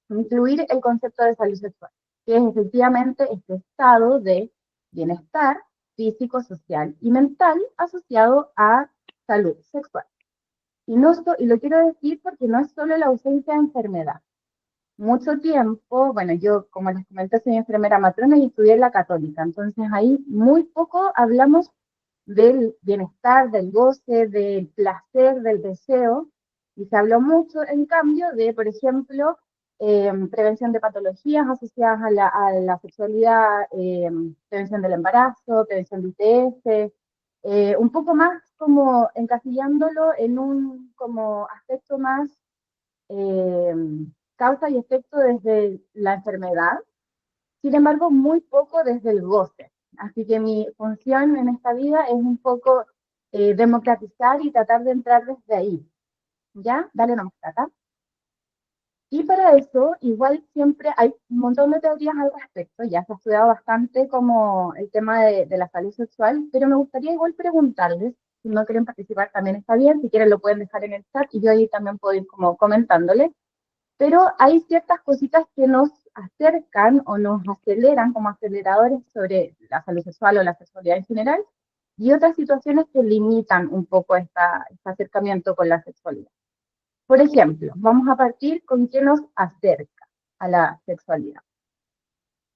incluir el concepto de salud sexual, que es efectivamente este estado de bienestar físico, social y mental asociado a salud sexual. Y, no, y lo quiero decir porque no es solo la ausencia de enfermedad. Mucho tiempo, bueno, yo como les comenté soy enfermera matrona y estudié en la católica, entonces ahí muy poco hablamos del bienestar, del goce, del placer, del deseo, y se habló mucho, en cambio, de, por ejemplo, prevención de patologías asociadas a la sexualidad, prevención del embarazo, prevención de ITS, un poco más como encasillándolo en un como aspecto más eh, causa y efecto desde la enfermedad, sin embargo, muy poco desde el goce. Así que mi función en esta vida es un poco democratizar y tratar de entrar desde ahí. ¿Ya? Dale nomás, Tata. Y para eso, igual siempre hay un montón de teorías al respecto, ya se ha estudiado bastante como el tema de la salud sexual, pero me gustaría igual preguntarles, si no quieren participar también está bien, si quieren lo pueden dejar en el chat y yo ahí también puedo ir como comentándoles, pero hay ciertas cositas que nos acercan o nos aceleran como aceleradores sobre la salud sexual o la sexualidad en general, y otras situaciones que limitan un poco este acercamiento con la sexualidad. Por ejemplo, vamos a partir con qué nos acerca a la sexualidad.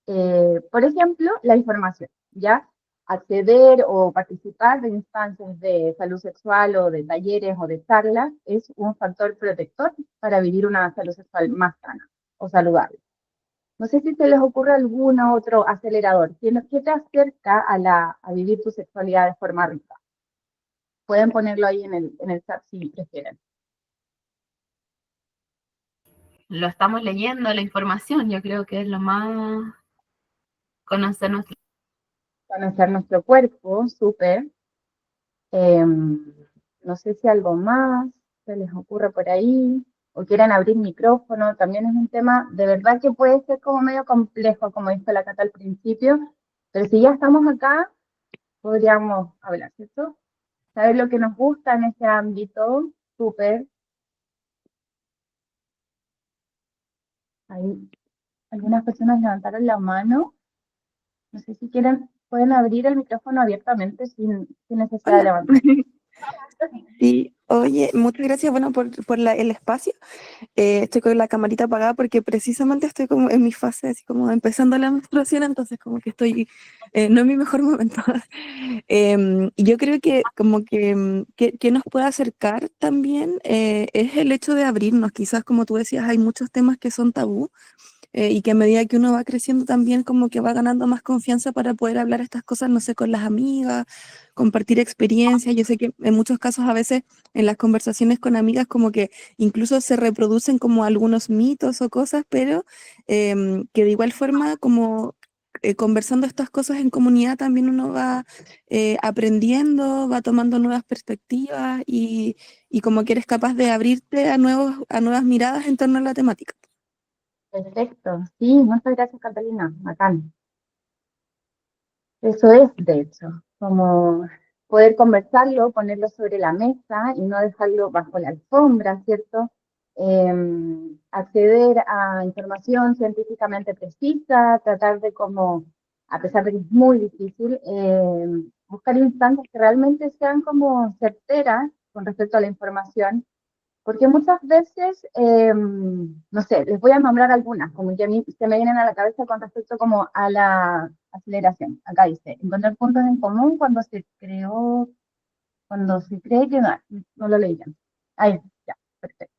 Por ejemplo, la información, ¿ya? Acceder o participar de instancias de salud sexual o de talleres o de charlas es un factor protector para vivir una salud sexual más sana o saludable. No sé si se les ocurre algún otro acelerador. ¿Qué te acerca a vivir tu sexualidad de forma rica? Pueden ponerlo ahí en el chat si prefieren. Lo estamos leyendo, la información, yo creo que es lo más conocer nuestro. Conocer nuestro cuerpo, súper. No sé si algo más se les ocurre por ahí o quieren abrir micrófono. También es un tema de verdad que puede ser como medio complejo, como dijo la Cata al principio, pero si ya estamos acá, podríamos hablar, ¿cierto? Saber lo que nos gusta en ese ámbito, súper. Ahí algunas personas levantaron la mano. No sé si quieren, pueden abrir el micrófono abiertamente sin necesidad de Hola. levantar. Sí, oye, muchas gracias, bueno, por el espacio. Estoy con la camarita apagada porque precisamente estoy como en mi fase, así como empezando la menstruación, entonces como que estoy, no en mi mejor momento. Y yo creo que como que nos puede acercar también es el hecho de abrirnos. Quizás como tú decías, hay muchos temas que son tabú y que a medida que uno va creciendo también como que va ganando más confianza para poder hablar estas cosas, no sé, con las amigas, compartir experiencias. Yo sé que en muchos casos a veces en las conversaciones con amigas como que incluso se reproducen como algunos mitos o cosas, pero que de igual forma como conversando estas cosas en comunidad también uno va aprendiendo, va tomando nuevas perspectivas y como que eres capaz de abrirte a nuevas miradas en torno a la temática. Perfecto, sí, muchas gracias Catalina, bacán. Eso es, de hecho, como poder conversarlo, ponerlo sobre la mesa y no dejarlo bajo la alfombra, ¿cierto? Acceder a información científicamente precisa, tratar de como a pesar de que es muy difícil, buscar instancias que realmente sean como certeras con respecto a la información, porque muchas veces, no sé, les voy a nombrar algunas, como que a mí se me vienen a la cabeza con respecto como a la aceleración. Acá dice, encontrar puntos en común cuando se cree que no lo leí bien. Ahí, ya, perfecto.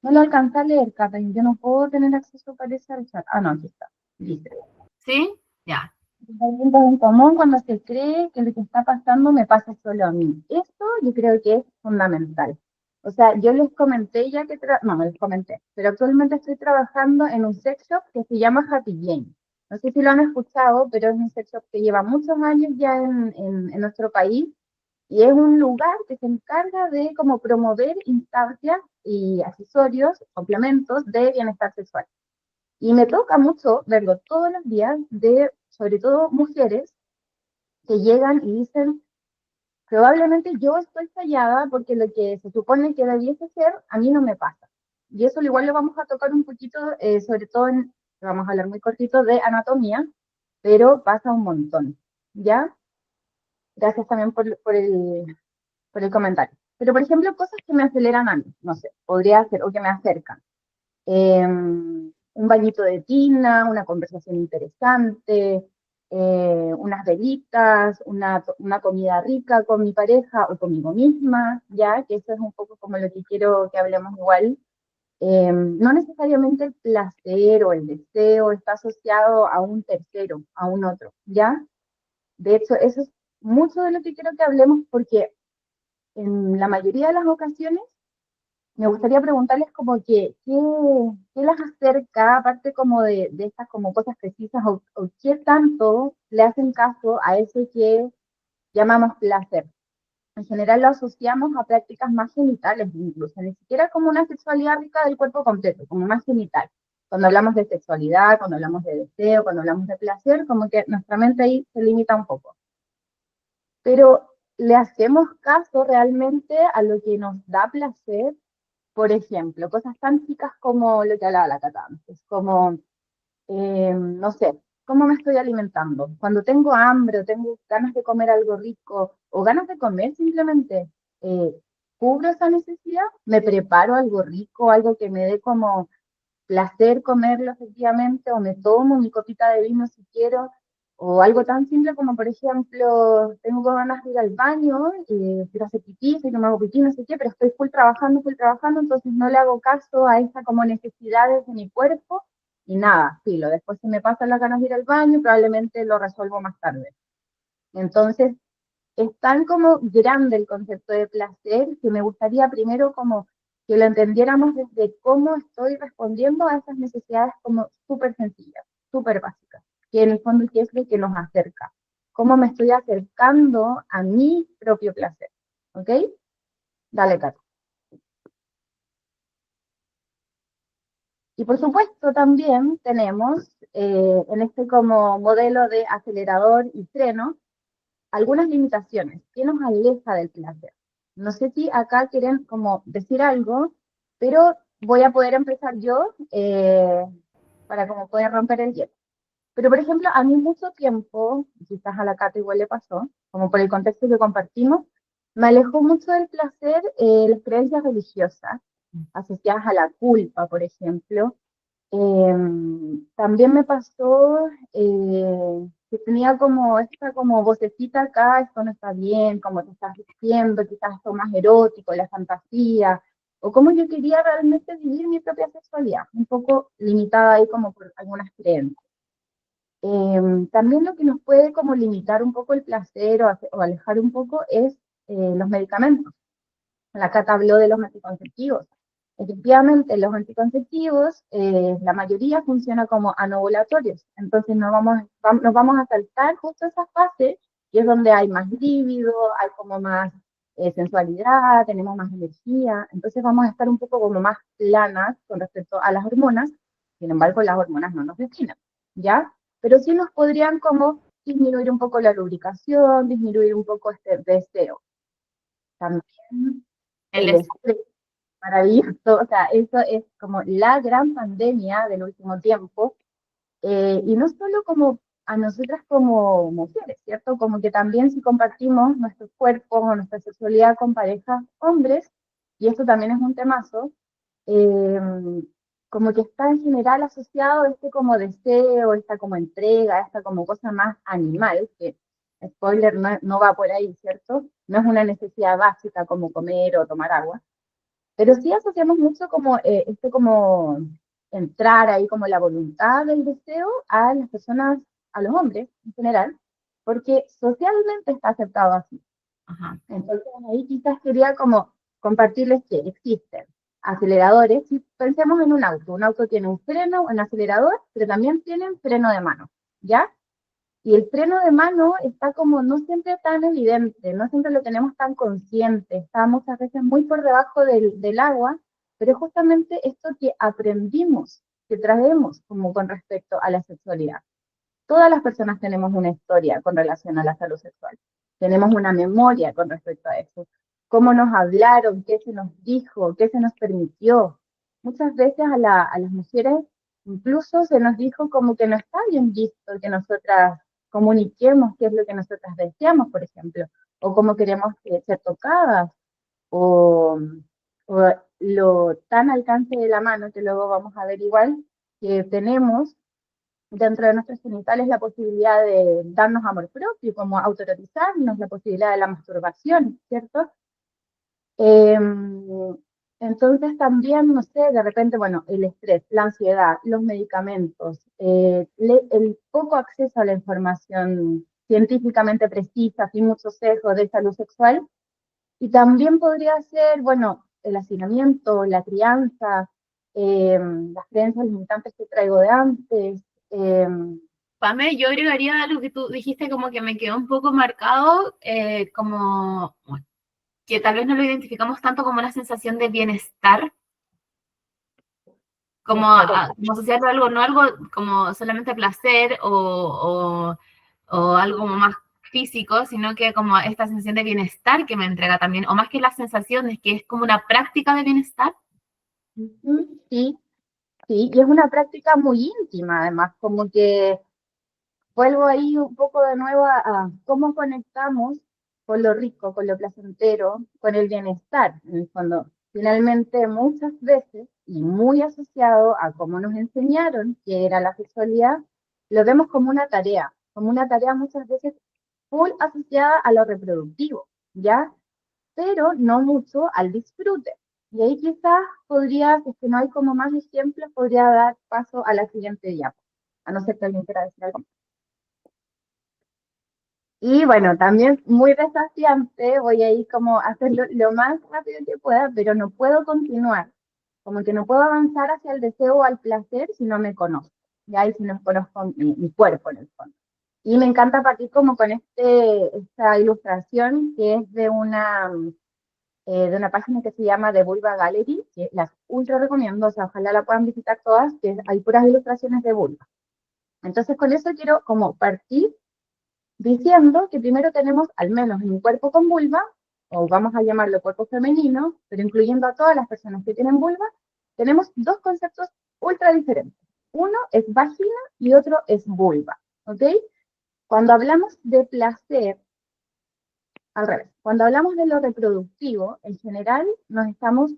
No lo alcancé a leer, Cata, y yo no puedo tener acceso, parece, al chat. Ah, no, aquí está. Dice. ¿Sí? Ya. Hay puntos en común cuando se cree que lo que está pasando me pasa solo a mí. Esto yo creo que es fundamental. O sea, yo les comenté ya que, no, no les comenté, pero actualmente estoy trabajando en un sex shop que se llama Happy Jane. No sé si lo han escuchado, pero es un sex shop que lleva muchos años ya en nuestro país y es un lugar que se encarga de como promover instancias y accesorios, complementos de bienestar sexual. Y me toca mucho verlo todos los días de, sobre todo, mujeres que llegan y dicen, probablemente yo estoy fallada porque lo que se supone que debiese ser, a mí no me pasa. Y eso igual lo vamos a tocar un poquito, sobre todo vamos a hablar muy cortito de anatomía, pero pasa un montón, ¿ya? Gracias también por el comentario. Pero, por ejemplo, cosas que me aceleran a mí, no sé, podría ser, o que me acercan. Un bañito de tina, una conversación interesante, unas velitas, una comida rica con mi pareja o conmigo misma, ya que eso es un poco como lo que quiero que hablemos igual. No necesariamente el placer o el deseo está asociado a un tercero, a un otro, ¿ya? De hecho, eso es mucho de lo que quiero que hablemos porque en la mayoría de las ocasiones me gustaría preguntarles como que, ¿qué las acerca, aparte como de estas como cosas precisas, o qué tanto le hacen caso a eso que llamamos placer? En general lo asociamos a prácticas más genitales incluso, ni siquiera como una sexualidad rica del cuerpo completo, como más genital. Cuando hablamos de sexualidad, cuando hablamos de deseo, cuando hablamos de placer, como que nuestra mente ahí se limita un poco. Pero ¿le hacemos caso realmente a lo que nos da placer? Por ejemplo, cosas tan chicas como lo que hablaba la Cata antes, como, no sé, cómo me estoy alimentando. Cuando tengo hambre o tengo ganas de comer algo rico o ganas de comer simplemente, eh, ¿cubro esa necesidad? ¿Me preparo algo rico, algo que me dé como placer comerlo efectivamente, o me tomo mi copita de vino si quiero, o algo tan simple como, por ejemplo, tengo ganas de ir al baño, quiero hacer pipí, sé que me hago pipí, no sé qué, pero estoy full trabajando, entonces no le hago caso a esa como necesidades de mi cuerpo, y nada, filo, después si me pasan las ganas de ir al baño, probablemente lo resuelvo más tarde. Entonces, es tan como grande el concepto de placer que me gustaría primero como que lo entendiéramos desde cómo estoy respondiendo a esas necesidades como súper sencillas, súper básicas, que en el fondo es lo que nos acerca, cómo me estoy acercando a mi propio placer, ¿ok? Dale, Cata. Y por supuesto también tenemos en este como modelo de acelerador y freno, algunas limitaciones. ¿Qué nos aleja del placer? No sé si acá quieren como decir algo, pero voy a poder empezar yo para como poder romper el hielo. Pero, por ejemplo, a mí mucho tiempo, quizás a la Cata igual le pasó, como por el contexto que compartimos, me alejó mucho del placer las creencias religiosas asociadas a la culpa, por ejemplo, también me pasó que tenía como esta como vocecita acá, esto no está bien, como te estás diciendo, quizás esto más erótico, la fantasía, o cómo yo quería realmente vivir mi propia sexualidad, un poco limitada ahí como por algunas creencias. También lo que nos puede como limitar un poco el placer o alejar un poco es los medicamentos. La Cata habló de los anticonceptivos. Efectivamente, los anticonceptivos, la mayoría funciona como anovulatorios, entonces nos vamos a saltar justo esa fase, que es donde hay más líbido, hay como más sensualidad, tenemos más energía, entonces vamos a estar un poco como más planas con respecto a las hormonas, sin embargo las hormonas no nos definen, ¿ya? Pero sí nos podrían como disminuir un poco la lubricación, disminuir un poco este deseo. También El el estrés, maravilloso, o sea, eso es como la gran pandemia del último tiempo, y no solo como a nosotras como mujeres, ¿cierto? Como que también si compartimos nuestros cuerpos o nuestra sexualidad con parejas hombres, y esto también es un temazo, eh, como que está en general asociado este como deseo, esta como entrega, esta como cosa más animal, que spoiler no va por ahí, ¿cierto? No es una necesidad básica como comer o tomar agua, pero sí asociamos mucho como este como entrar ahí como la voluntad del deseo a las personas, a los hombres en general, porque socialmente está aceptado así. Ajá. Entonces ahí quizás quería como compartirles que existen aceleradores. Si pensemos en un auto tiene un freno, un acelerador, pero también tiene un freno de mano, ¿ya? Y el freno de mano está como no siempre tan evidente, no siempre lo tenemos tan consciente, está muchas veces muy por debajo del agua, pero es justamente esto que aprendimos, que traemos como con respecto a la sexualidad. Todas las personas tenemos una historia con relación a la salud sexual. Tenemos una memoria con respecto a eso. Cómo nos hablaron, qué se nos dijo, qué se nos permitió. Muchas veces a las mujeres incluso se nos dijo como que no está bien visto que nosotras comuniquemos qué es lo que nosotras deseamos, por ejemplo, o cómo queremos ser tocadas, o, o lo tan alcance de la mano, que luego vamos a ver igual, que tenemos dentro de nuestros genitales la posibilidad de darnos amor propio, como autorizarnos, la posibilidad de la masturbación, ¿cierto? Eh, entonces también, no sé, de repente, bueno, el estrés, la ansiedad, los medicamentos, el poco acceso a la información científicamente precisa, sin mucho sesgo de salud sexual, y también podría ser, bueno, el hacinamiento, la crianza, las creencias limitantes que traigo de antes, eh, Pame, yo agregaría algo que tú dijiste como que me quedó un poco marcado, como que tal vez no lo identificamos tanto como una sensación de bienestar, como, como asociarlo a algo, no algo como solamente placer o algo como más físico, sino que como esta sensación de bienestar que me entrega también, o más que las sensaciones, que es como una práctica de bienestar. sí, sí, y es una práctica muy íntima, además, como que vuelvo ahí un poco de nuevo a cómo conectamos con lo rico, con lo placentero, con el bienestar, en el fondo. Finalmente, muchas veces, y muy asociado a cómo nos enseñaron que era la sexualidad, lo vemos como una tarea muchas veces full asociada a lo reproductivo, ¿ya? Pero no mucho al disfrute. Y ahí quizás podría, si es que no hay como más ejemplos, podría dar paso a la siguiente diapo, a no ser que alguien quiera decir algo. Y bueno, también muy desafiante, voy a ir como a hacerlo lo más rápido que pueda, pero no puedo continuar, como que no puedo avanzar hacia el deseo o al placer si no me conozco, ya, y si no conozco mi cuerpo en el fondo. Y me encanta partir como con esta ilustración que es de una página que se llama The Vulva Gallery, que las ultra recomiendo, o sea, ojalá la puedan visitar todas, que hay puras ilustraciones de vulva. Entonces con eso quiero como partir diciendo que primero tenemos al menos un cuerpo con vulva, o vamos a llamarlo cuerpo femenino, pero incluyendo a todas las personas que tienen vulva, tenemos dos conceptos ultra diferentes. Uno es vagina y otro es vulva, ¿ok? Cuando hablamos de placer, al revés, cuando hablamos de lo reproductivo, en general nos estamos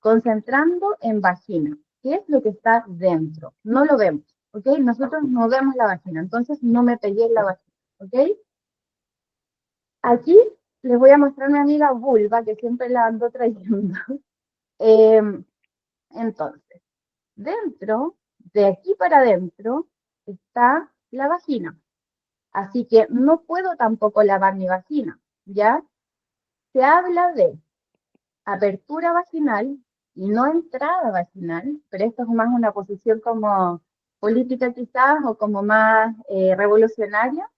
concentrando en vagina, que es lo que está dentro, no lo vemos, ¿ok? Nosotros no vemos la vagina, entonces no me pegué en la vagina, ¿ok? Aquí les voy a mostrar a mi amiga vulva, que siempre la ando trayendo. Eh, entonces, dentro, de aquí para adentro, está la vagina. Así que no puedo tampoco lavar mi vagina, ¿ya? Se habla de apertura vaginal y no entrada vaginal, pero esto es más una posición como política quizás o como más revolucionaria,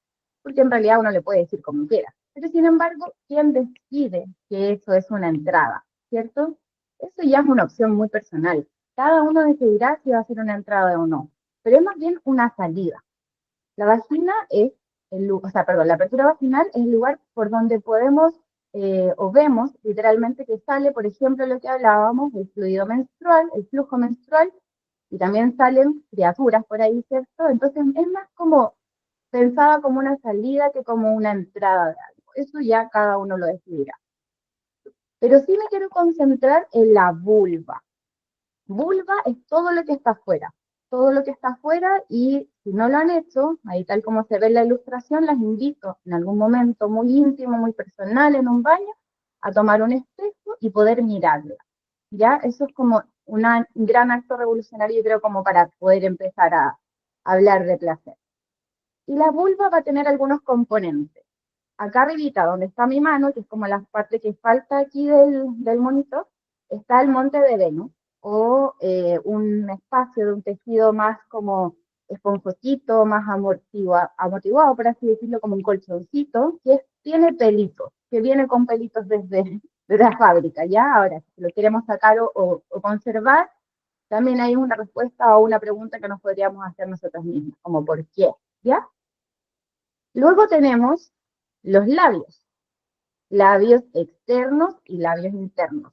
porque en realidad uno le puede decir como quiera. Pero sin embargo, ¿quién decide que eso es una entrada? ¿Cierto? Eso ya es una opción muy personal. Cada uno decidirá si va a ser una entrada o no, pero es más bien una salida. La vagina es o sea, perdón, la apertura vaginal es el lugar por donde podemos o vemos literalmente que sale, por ejemplo, lo que hablábamos, el fluido menstrual, el flujo menstrual, y también salen criaturas por ahí, ¿cierto? Entonces es más como pensada como una salida que como una entrada de algo. Eso ya cada uno lo decidirá. Pero sí me quiero concentrar en la vulva. Vulva es todo lo que está afuera. Todo lo que está afuera, y si no lo han hecho, ahí tal como se ve en la ilustración, las invito en algún momento muy íntimo, muy personal, en un baño, a tomar un espejo y poder mirarla. ¿Ya? Eso es como un gran acto revolucionario, yo creo, como para poder empezar a hablar de placer. Y la vulva va a tener algunos componentes. Acá arribita, donde está mi mano, que es como la parte que falta aquí del monitor, está el monte de Venus, o un espacio de un tejido más como esponjosito, más amortiguado, por así decirlo, como un colchoncito, que tiene pelitos, que viene con pelitos desde la fábrica, ¿ya? Ahora, si lo queremos sacar o conservar, también hay una respuesta o una pregunta que nos podríamos hacer nosotros mismos, como ¿por qué? ¿Ya? Luego tenemos los labios externos y labios internos.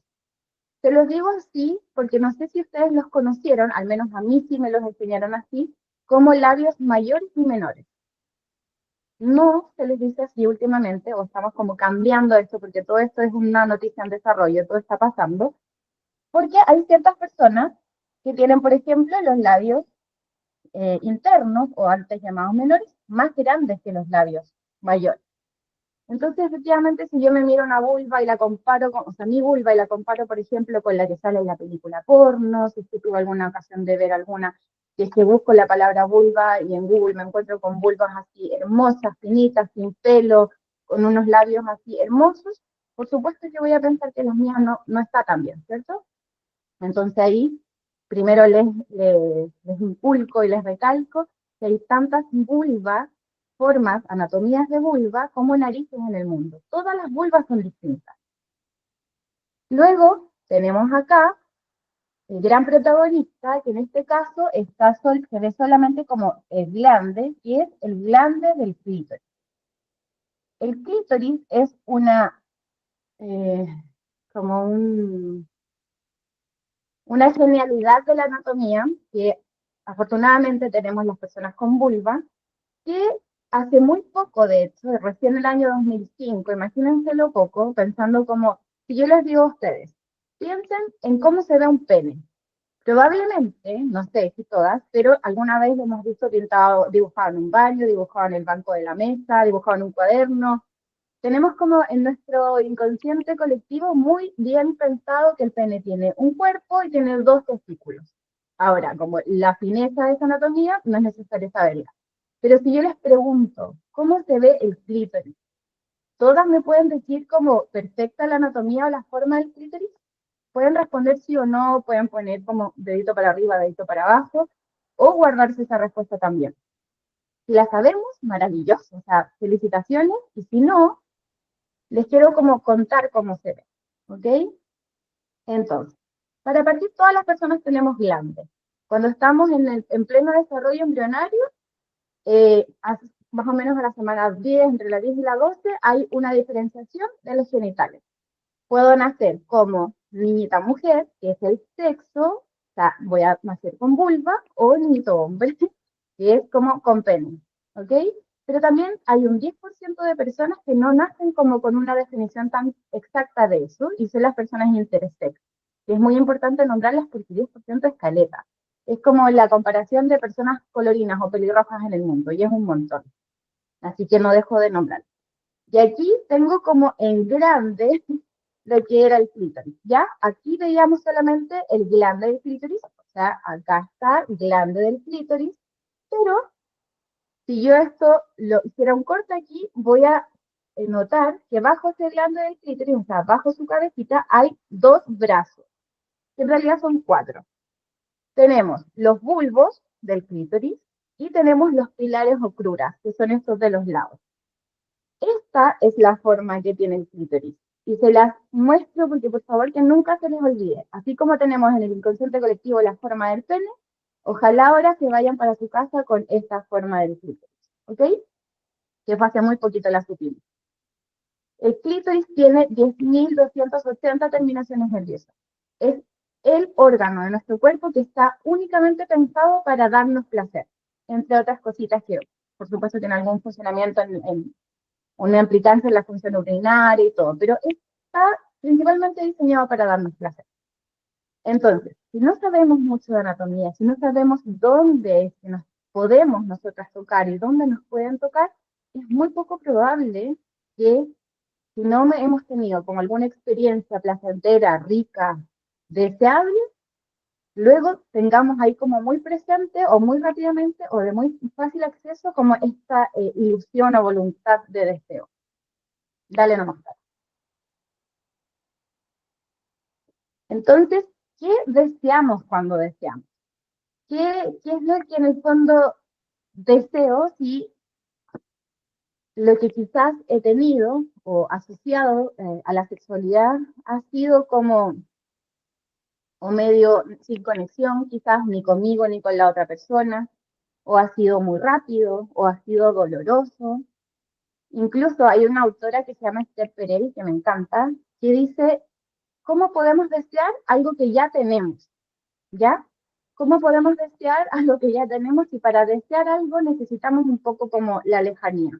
Se los digo así porque no sé si ustedes los conocieron, al menos a mí sí me los enseñaron así, como labios mayores y menores. No se les dice así últimamente, o estamos como cambiando esto, porque todo esto es una noticia en desarrollo, todo está pasando, porque hay ciertas personas que tienen, por ejemplo, los labios internos, o antes llamados menores, más grandes que los labios mayores. Entonces, efectivamente, si yo me miro una vulva y la comparo con, o sea, mi vulva y la comparo, por ejemplo, con la que sale en la película porno, si es que tuve alguna ocasión de ver alguna, si es que busco la palabra vulva y en Google me encuentro con vulvas así hermosas, finitas, sin pelo, con unos labios así hermosos, por supuesto que voy a pensar que las mías no está tan bien, ¿cierto? Entonces ahí, primero les inculco y les recalco que hay tantas vulvas, formas, anatomías de vulva, como narices en el mundo. Todas las vulvas son distintas. Luego tenemos acá el gran protagonista, que en este caso se ve solamente como el glande, que es el glande del clítoris. El clítoris es eh, como una genialidad de la anatomía que afortunadamente tenemos las personas con vulva, que hace muy poco, de hecho, recién el año 2005, imagínense lo poco, pensando como, si yo les digo a ustedes, piensen en cómo se ve un pene. Probablemente, no sé si todas, pero alguna vez lo hemos visto pintado, dibujado en un baño, dibujado en el banco de la mesa, dibujado en un cuaderno. Tenemos como en nuestro inconsciente colectivo muy bien pensado que el pene tiene un cuerpo y tiene dos testículos. Ahora, como la fineza de esa anatomía, no es necesario saberla. Pero si yo les pregunto, ¿cómo se ve el clítoris? ¿Todas me pueden decir como perfecta la anatomía o la forma del clítoris? Pueden responder sí o no, pueden poner como dedito para arriba, dedito para abajo, o guardarse esa respuesta también. Si la sabemos, maravilloso, o sea, felicitaciones, y si no, les quiero como contar cómo se ve, ¿ok? Entonces, para partir, todas las personas tenemos glande. Cuando estamos en pleno desarrollo embrionario, más o menos a la semana 10, entre la 10 y la 12, hay una diferenciación de los genitales. Puedo nacer como niñita mujer, que es el sexo, o sea, voy a nacer con vulva, o niñito hombre, que es como con pene, ¿ok? Pero también hay un 10% de personas que no nacen como con una definición tan exacta de eso, y son las personas intersex. Y es muy importante nombrarlas porque 10% es caleta. Es como la comparación de personas colorinas o pelirrojas en el mundo, y es un montón. Así que no dejo de nombrar. Y aquí tengo como en grande lo que era el clítoris, ¿ya? Aquí veíamos solamente el glande del clítoris, o sea, acá está el glande del clítoris, pero si yo esto lo hiciera un corte aquí, voy a notar que bajo ese glande del clítoris, o sea, bajo su cabecita, hay dos brazos, que en realidad son cuatro. Tenemos los bulbos del clítoris y tenemos los pilares o cruras, que son estos de los lados. Esta es la forma que tiene el clítoris. Y se las muestro porque por favor que nunca se les olvide. Así como tenemos en el inconsciente colectivo la forma del pene, ojalá ahora se vayan para su casa con esta forma del clítoris. ¿Ok? Que fue hace muy poquito la supimos. El clítoris tiene 10.280 terminaciones nerviosas. Es el órgano de nuestro cuerpo que está únicamente pensado para darnos placer, entre otras cositas que por supuesto tiene algún funcionamiento en una implicancia en la función urinaria y todo, pero está principalmente diseñado para darnos placer. Entonces, si no sabemos mucho de anatomía, si no sabemos dónde es que nos podemos nosotras tocar y dónde nos pueden tocar, es muy poco probable que si no hemos tenido como alguna experiencia placentera, rica, deseable, luego tengamos ahí como muy presente o muy rápidamente o de muy fácil acceso como esta ilusión o voluntad de deseo. Dale nomás. Entonces, ¿qué deseamos cuando deseamos? ¿Qué es lo que en el fondo deseo si lo que quizás he tenido o asociado a la sexualidad ha sido como o medio sin conexión, quizás ni conmigo ni con la otra persona, o ha sido muy rápido, o ha sido doloroso? Incluso hay una autora que se llama Esther Perel, que me encanta, que dice, ¿cómo podemos desear algo que ya tenemos? ¿Ya? ¿Cómo podemos desear algo que ya tenemos? Y para desear algo necesitamos un poco como la lejanía.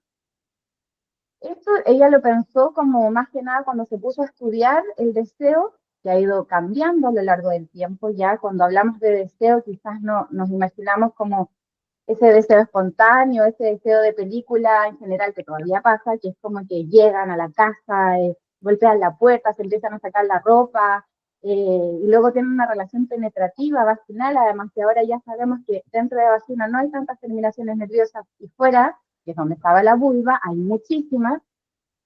Esto ella lo pensó como más que nada cuando se puso a estudiar el deseo, que ha ido cambiando a lo largo del tiempo. Ya cuando hablamos de deseo, quizás no nos imaginamos como ese deseo espontáneo, ese deseo de película en general que todavía pasa, que es como que llegan a la casa, golpean la puerta, se empiezan a sacar la ropa, y luego tienen una relación penetrativa, vaginal, además que ahora ya sabemos que dentro de la vagina no hay tantas terminaciones nerviosas y fuera, que es donde estaba la vulva, hay muchísimas,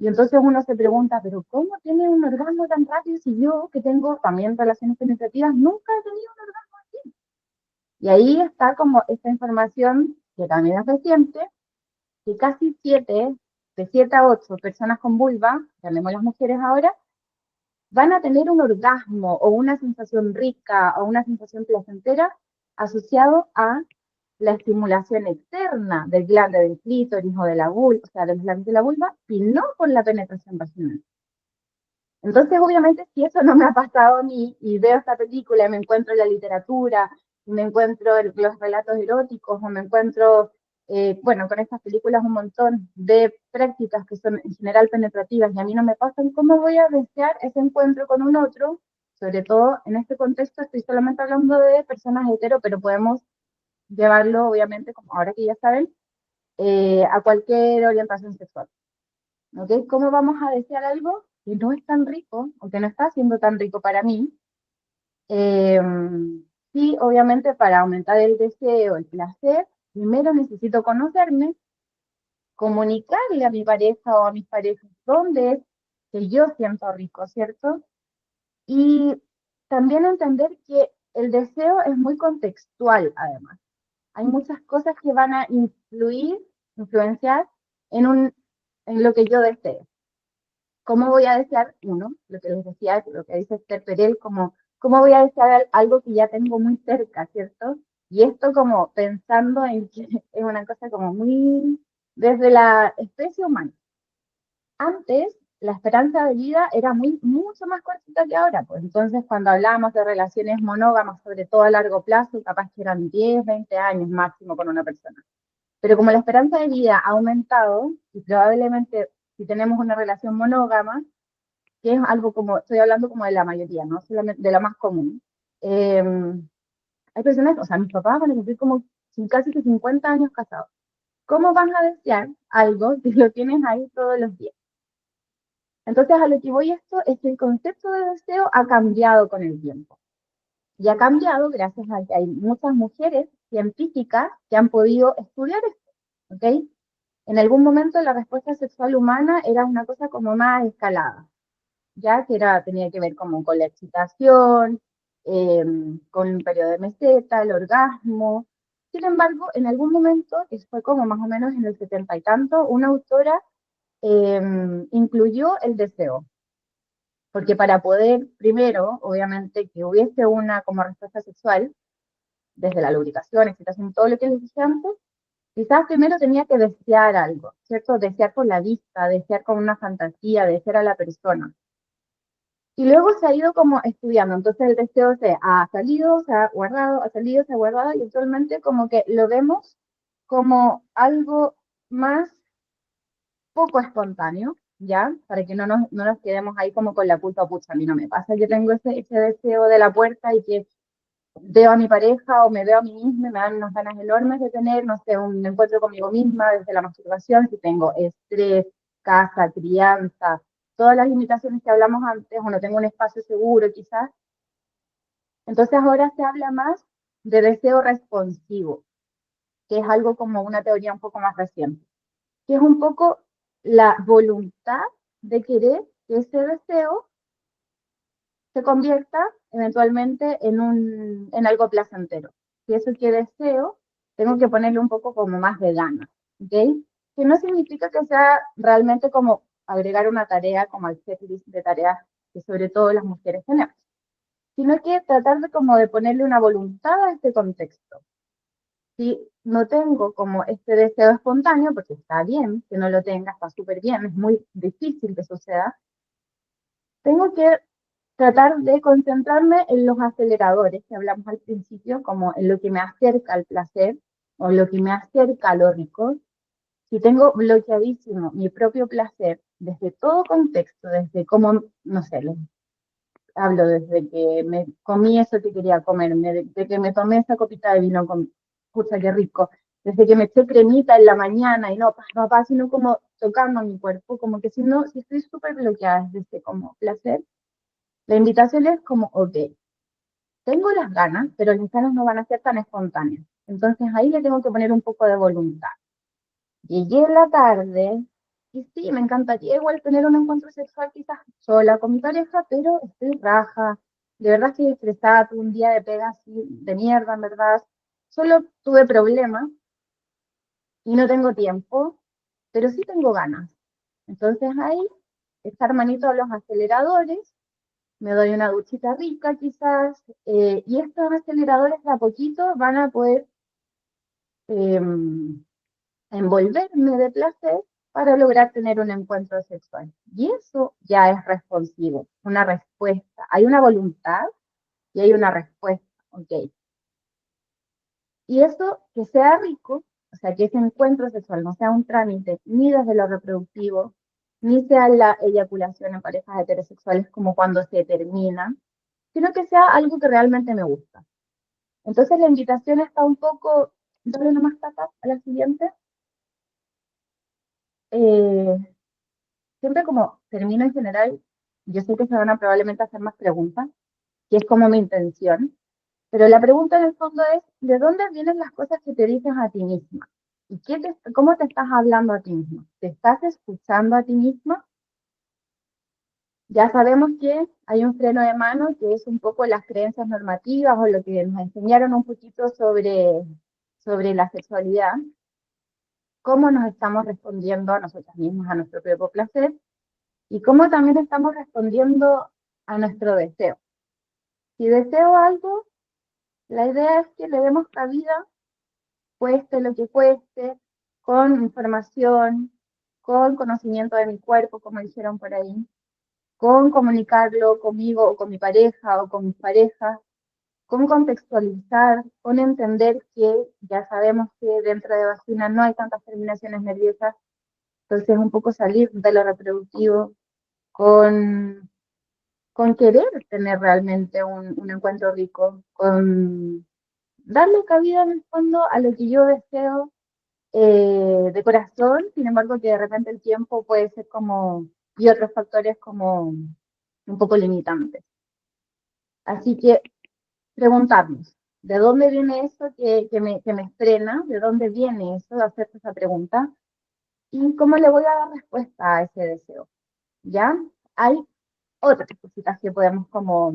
y entonces uno se pregunta, pero ¿cómo tiene un orgasmo tan rápido si yo, que tengo también relaciones penetrativas, nunca he tenido un orgasmo así? Y ahí está como esta información, que también es reciente, que casi 7, de 7 a 8 personas con vulva, llamemos las mujeres ahora, van a tener un orgasmo o una sensación rica o una sensación placentera asociado a la estimulación externa del glande del clítoris o de la vulva, o sea, del glande de la vulva, y no por la penetración vaginal. Entonces, obviamente, si eso no me ha pasado a mí y veo esta película y me encuentro en la literatura, y me encuentro en los relatos eróticos, o me encuentro, bueno, con estas películas un montón de prácticas que son en general penetrativas y a mí no me pasan, ¿cómo voy a desear ese encuentro con un otro? Sobre todo en este contexto estoy solamente hablando de personas hetero, pero podemos llevarlo, obviamente, como ahora que ya saben, a cualquier orientación sexual. ¿Ok? ¿Cómo vamos a desear algo que no es tan rico o que no está siendo tan rico para mí? Eh, sí, obviamente para aumentar el deseo, el placer, primero necesito conocerme, comunicarle a mi pareja o a mis parejas dónde es que yo siento rico, ¿cierto? Y también entender que el deseo es muy contextual, además. Hay muchas cosas que van a influenciar en lo que yo deseo. ¿Cómo voy a desear, uno, lo que les decía, lo que dice Esther Perel, como, cómo voy a desear algo que ya tengo muy cerca, ¿cierto? Y esto como pensando en que es una cosa como muy desde la especie humana. Antes, la esperanza de vida era mucho más cortita que ahora, pues entonces cuando hablábamos de relaciones monógamas, sobre todo a largo plazo, capaz que eran 10, 20 años máximo con una persona. Pero como la esperanza de vida ha aumentado, y probablemente si tenemos una relación monógama, que es algo como, estoy hablando como de la mayoría, ¿no? Solamente de la más común. Eh, Hay personas, o sea, mis papás van a cumplir como casi que 50 años casados. ¿Cómo van a desear algo si lo tienes ahí todos los días? Entonces, a lo que voy esto es que el concepto de deseo ha cambiado con el tiempo. Y ha cambiado gracias a que hay muchas mujeres científicas que han podido estudiar esto, ¿ok? En algún momento la respuesta sexual humana era una cosa como más escalada, ya que tenía que ver como con la excitación, con un periodo de meseta, el orgasmo. Sin embargo, en algún momento, eso fue como más o menos en el 70 y tanto, una autora incluyó el deseo, porque para poder, primero, obviamente, que hubiese una como respuesta sexual, desde la lubricación, excitación, todo lo que les dije antes, quizás primero tenía que desear algo, ¿cierto? Desear con la vista, desear con una fantasía, desear a la persona. Y luego se ha ido como estudiando, entonces el deseo se ha salido, se ha guardado, ha salido, se ha guardado, y actualmente como que lo vemos como algo más poco espontáneo, ¿ya? Para que no nos quedemos ahí como con la culpa, pucha, a mí no me pasa, yo tengo ese deseo de la puerta y que veo a mi pareja o me veo a mí misma, me dan unas ganas enormes de tener, no sé, un encuentro conmigo misma desde la masturbación, si tengo estrés, casa, crianza, todas las limitaciones que hablamos antes, o no tengo un espacio seguro quizás. Entonces ahora se habla más de deseo responsivo, que es algo como una teoría un poco más reciente, que es un poco la voluntad de querer que ese deseo se convierta eventualmente en algo placentero. Si eso que deseo, tengo que ponerle un poco como más de ganas, ¿ok? Que no significa que sea realmente como agregar una tarea como al checklist de tareas que sobre todo las mujeres tenemos, sino que tratar de como de ponerle una voluntad a este contexto. Si no tengo como este deseo espontáneo, porque está bien que no lo tenga, está súper bien, es muy difícil que suceda, tengo que tratar de concentrarme en los aceleradores que hablamos al principio, como en lo que me acerca al placer o lo que me acerca a lo rico. Si tengo bloqueadísimo mi propio placer desde todo contexto, desde cómo, no sé, hablo desde que me comí eso que quería comerme, de que me tomé esa copita de vino con, pucha, qué rico, desde que me eché cremita en la mañana y no, papá, sino como tocando mi cuerpo, como que si no, si estoy súper bloqueada desde este como placer, la invitación es como, ok, tengo las ganas, pero las ganas no van a ser tan espontáneas. Entonces ahí le tengo que poner un poco de voluntad. Llegué en la tarde y sí, me encantaría igual tener un encuentro sexual quizás sola con mi pareja, pero estoy raja. De verdad estoy estresada, tuve un día de pega así de mierda, en verdad. Solo tuve problemas y no tengo tiempo, pero sí tengo ganas. Entonces ahí, echar manito a los aceleradores, me doy una duchita rica quizás, y estos aceleradores de a poquito van a poder eh, envolverme de placer para lograr tener un encuentro sexual. Y eso ya es responsivo, una respuesta. Hay una voluntad y hay una respuesta, ¿ok? Y eso que sea rico, o sea, que ese encuentro sexual no sea un trámite ni desde lo reproductivo, ni sea la eyaculación en parejas heterosexuales como cuando se termina, sino que sea algo que realmente me gusta. Entonces la invitación está un poco, dale nomás tata a la siguiente. Eh, Siempre como termino en general, yo sé que se van a probablemente hacer más preguntas, que es como mi intención, pero la pregunta en el fondo es, ¿de dónde vienen las cosas que te dices a ti misma? ¿Y cómo te estás hablando a ti misma? ¿Te estás escuchando a ti misma? Ya sabemos que hay un freno de mano que es un poco las creencias normativas o lo que nos enseñaron un poquito sobre la sexualidad, cómo nos estamos respondiendo a nosotras mismas, a nuestro propio placer, y cómo también estamos respondiendo a nuestro deseo. Si deseo algo, la idea es que le demos cabida, cueste lo que cueste, con información, con conocimiento de mi cuerpo, como dijeron por ahí, con comunicarlo conmigo o con mi pareja o con mis parejas, con contextualizar, con entender que ya sabemos que dentro de vagina no hay tantas terminaciones nerviosas, entonces un poco salir de lo reproductivo con querer tener realmente un encuentro rico, con darle cabida en el fondo a lo que yo deseo de corazón, sin embargo que de repente el tiempo puede ser como, y otros factores como un poco limitantes. Así que preguntarnos, ¿de dónde viene eso que me estrena? ¿De dónde viene eso de hacerte esa pregunta? ¿Y cómo le voy a dar respuesta a ese deseo? ¿Ya? Hay otras cositas que podemos como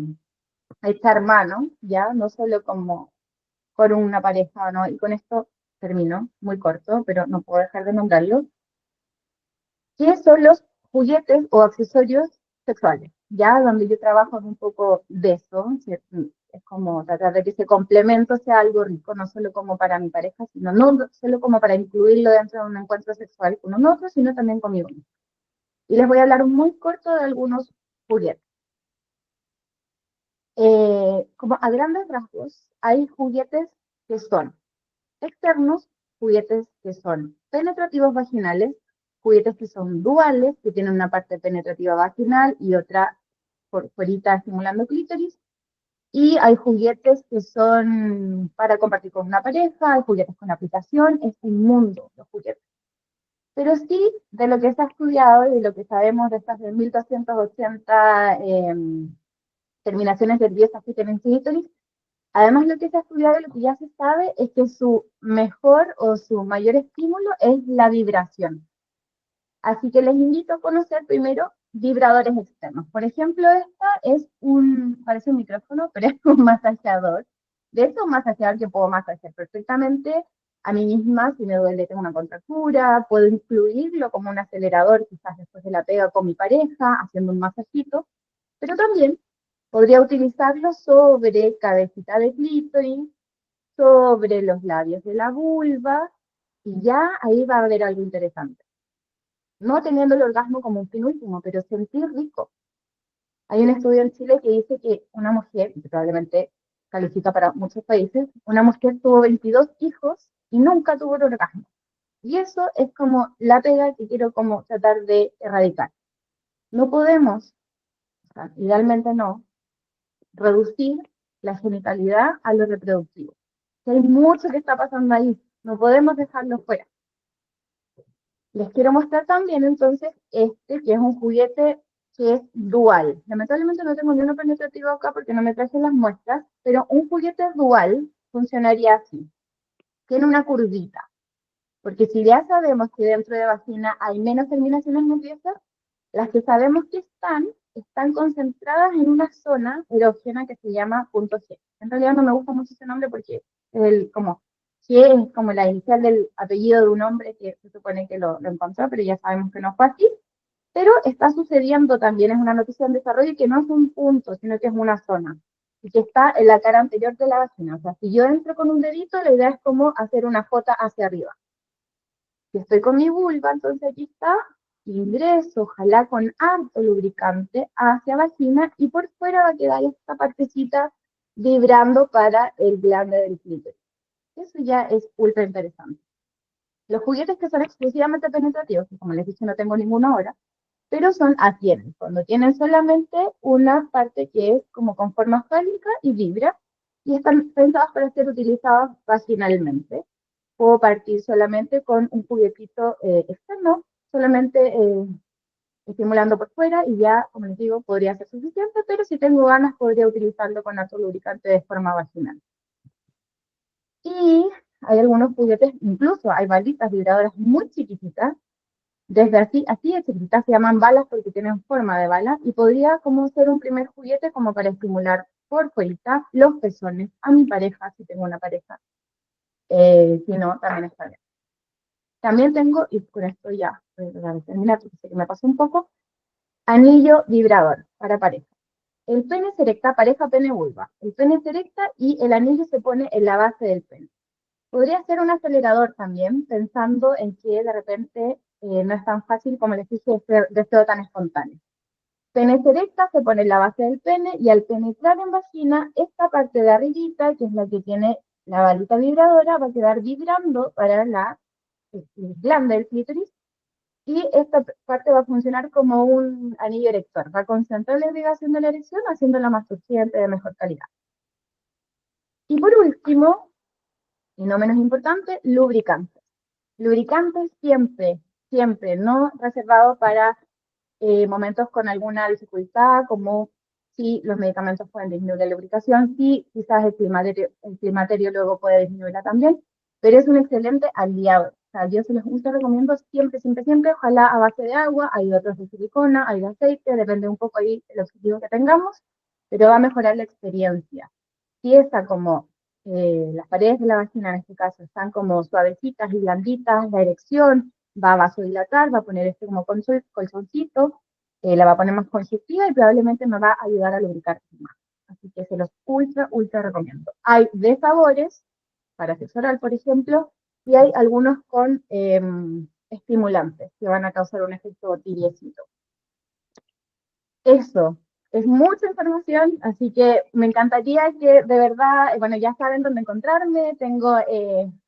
echar mano, ¿ya? No solo como con una pareja, ¿no? Y con esto termino, muy corto, pero no puedo dejar de nombrarlo. ¿Qué son los juguetes o accesorios sexuales? Ya donde yo trabajo un poco de eso, ¿cierto? Es como tratar de que ese complemento sea algo rico, no solo como para mi pareja, sino no solo como para incluirlo dentro de un encuentro sexual con un otro, sino también conmigo mismo. Y les voy a hablar muy corto de algunos juguetes. Como a grandes rasgos, hay juguetes que son externos, juguetes que son penetrativos vaginales, juguetes que son duales, que tienen una parte penetrativa vaginal y otra por fuerita estimulando clítoris. Y hay juguetes que son para compartir con una pareja, hay juguetes con aplicación, es un mundo los juguetes. Pero sí, de lo que se ha estudiado y de lo que sabemos de estas de 1280 terminaciones nerviosas que tienen clítoris, además lo que se ha estudiado y lo que ya se sabe es que su mejor o su mayor estímulo es la vibración. Así que les invito a conocer primero vibradores externos. Por ejemplo, esta es parece un micrófono, pero es un masajeador. De hecho, un masajeador que puedo masajear perfectamente a mí misma, si me duele, tengo una contractura, puedo incluirlo como un acelerador, quizás después de la pega con mi pareja, haciendo un masajito, pero también podría utilizarlo sobre cabecita de clítoris, sobre los labios de la vulva, y ya ahí va a haber algo interesante. No teniendo el orgasmo como un fin último, pero sentir rico. Hay un estudio en Chile que dice que una mujer, y probablemente califica para muchos países, una mujer tuvo 22 hijos y nunca tuvo el orgasmo. Y eso es como la pega que quiero como tratar de erradicar. No podemos, o sea, idealmente no, reducir la genitalidad a lo reproductivo. Hay mucho que está pasando ahí, no podemos dejarlo fuera. Les quiero mostrar también entonces este, que es un juguete que es dual. Lamentablemente no tengo ni uno penetrativo acá porque no me traje las muestras, pero un juguete dual funcionaría así. Tiene una curvita, porque si ya sabemos que dentro de vagina hay menos terminaciones nerviosas, las que sabemos que están concentradas en una zona erógena que se llama punto G. En realidad no me gusta mucho ese nombre porque como G es como la inicial del apellido de un hombre que se supone que lo encontró, pero ya sabemos que no fue así. Pero está sucediendo también, es una noticia en desarrollo que no es un punto, sino que es una zona. Y que está en la cara anterior de la vagina. O sea, si yo entro con un dedito, la idea es como hacer una J hacia arriba. Si estoy con mi vulva, entonces aquí está, ingreso, ojalá con harto lubricante hacia vagina y por fuera va a quedar esta partecita vibrando para el glande del clítoris. Eso ya es ultra interesante. Los juguetes que son exclusivamente penetrativos, que como les dije no tengo ninguno ahora, pero son así en el fondo. Tienen solamente una parte que es como con forma fálica y vibra, y están pensados para ser utilizados vaginalmente. Puedo partir solamente con un juguetito externo, solamente estimulando por fuera, y ya, como les digo, podría ser suficiente, pero si tengo ganas podría utilizarlo con harto lubricante de forma vaginal. Y hay algunos juguetes, incluso hay balitas vibradoras muy chiquititas, desde así de chiquititas, se llaman balas porque tienen forma de bala, y podría como ser un primer juguete como para estimular por fuera los pezones a mi pareja, si tengo una pareja. Si no, también está bien. También tengo, y con esto ya voy a terminar, porque sé que me pasó un poco, anillo vibrador para pareja. El pene se erecta, pareja pene-vulva. El pene se erecta y el anillo se pone en la base del pene. Podría ser un acelerador también, pensando en que de repente no es tan fácil, como les dije, deseo tan espontáneo. Pene se erecta, se pone en la base del pene y al penetrar en vagina, esta parte de arribita, que es la que tiene la balita vibradora, va a quedar vibrando para la glande del clítoris y esta parte va a funcionar como un anillo erector. Va a concentrar la irrigación de la erección, haciéndola más urgente de mejor calidad. Y por último, y no menos importante, lubricantes. Lubricantes siempre, siempre, no reservados para momentos con alguna dificultad, como si los medicamentos pueden disminuir la lubricación, si quizás el climaterio luego puede disminuirla también, pero es un excelente aliado. O sea, yo se los recomiendo siempre, siempre, siempre, ojalá a base de agua, hay otros de silicona, hay de aceite, depende un poco ahí del objetivo que tengamos, pero va a mejorar la experiencia. Si está como las paredes de la vagina en este caso están como suavecitas y blanditas, la erección va a vasodilatar, va a poner este como colchoncito, la va a poner más congestiva y probablemente me va a ayudar a lubricar más. Así que se los ultra, ultra recomiendo. Hay de sabores, para sexo oral, por ejemplo, y hay algunos con estimulantes que van a causar un efecto tibiecito. Eso, es mucha información, así que me encantaría que de verdad, bueno, ya saben dónde encontrarme, tengo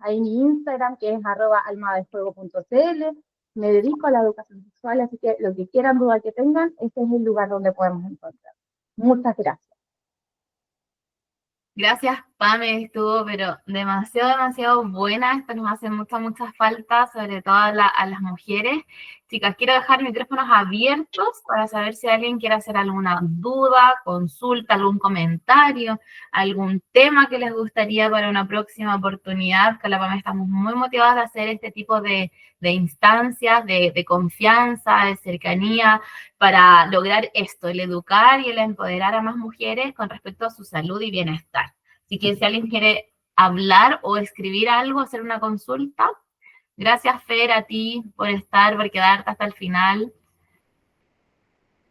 ahí mi Instagram que es @almadefuego.cl, me dedico a la educación sexual, así que lo que quieran, duda que tengan, este es el lugar donde podemos encontrar. Muchas gracias. Gracias, Pame, estuvo pero demasiado, demasiado buena. Esto nos hace mucha, mucha falta, sobre todo a las mujeres. Chicas, quiero dejar micrófonos abiertos para saber si alguien quiere hacer alguna duda, consulta, algún comentario, algún tema que les gustaría para una próxima oportunidad. Con la Pame estamos muy motivadas de hacer este tipo de instancias, de confianza, de cercanía, para lograr esto, el educar y el empoderar a más mujeres con respecto a su salud y bienestar. Así que si alguien quiere hablar o escribir algo, hacer una consulta, gracias Fer a ti por estar, por quedarte hasta el final.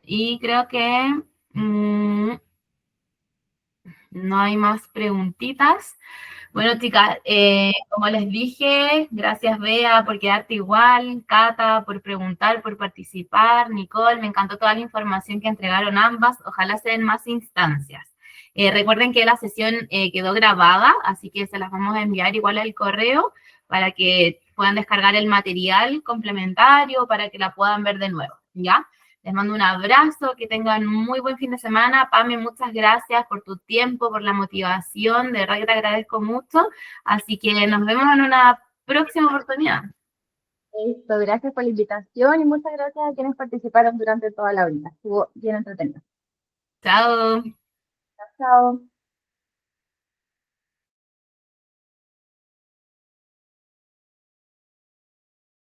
Y creo que no hay más preguntitas. Bueno, chicas, como les dije, gracias Bea por quedarte igual, Cata por preguntar, por participar, Nicole, me encantó toda la información que entregaron ambas, ojalá se den más instancias. Recuerden que la sesión quedó grabada, así que se las vamos a enviar igual al correo para que puedan descargar el material complementario, para que la puedan ver de nuevo, ¿ya? Les mando un abrazo, que tengan muy buen fin de semana. Pame, muchas gracias por tu tiempo, por la motivación, de verdad que te agradezco mucho. Así que nos vemos en una próxima oportunidad. Listo, gracias por la invitación y muchas gracias a quienes participaron durante toda la horita. Estuvo bien entretenido. Chao. Chao.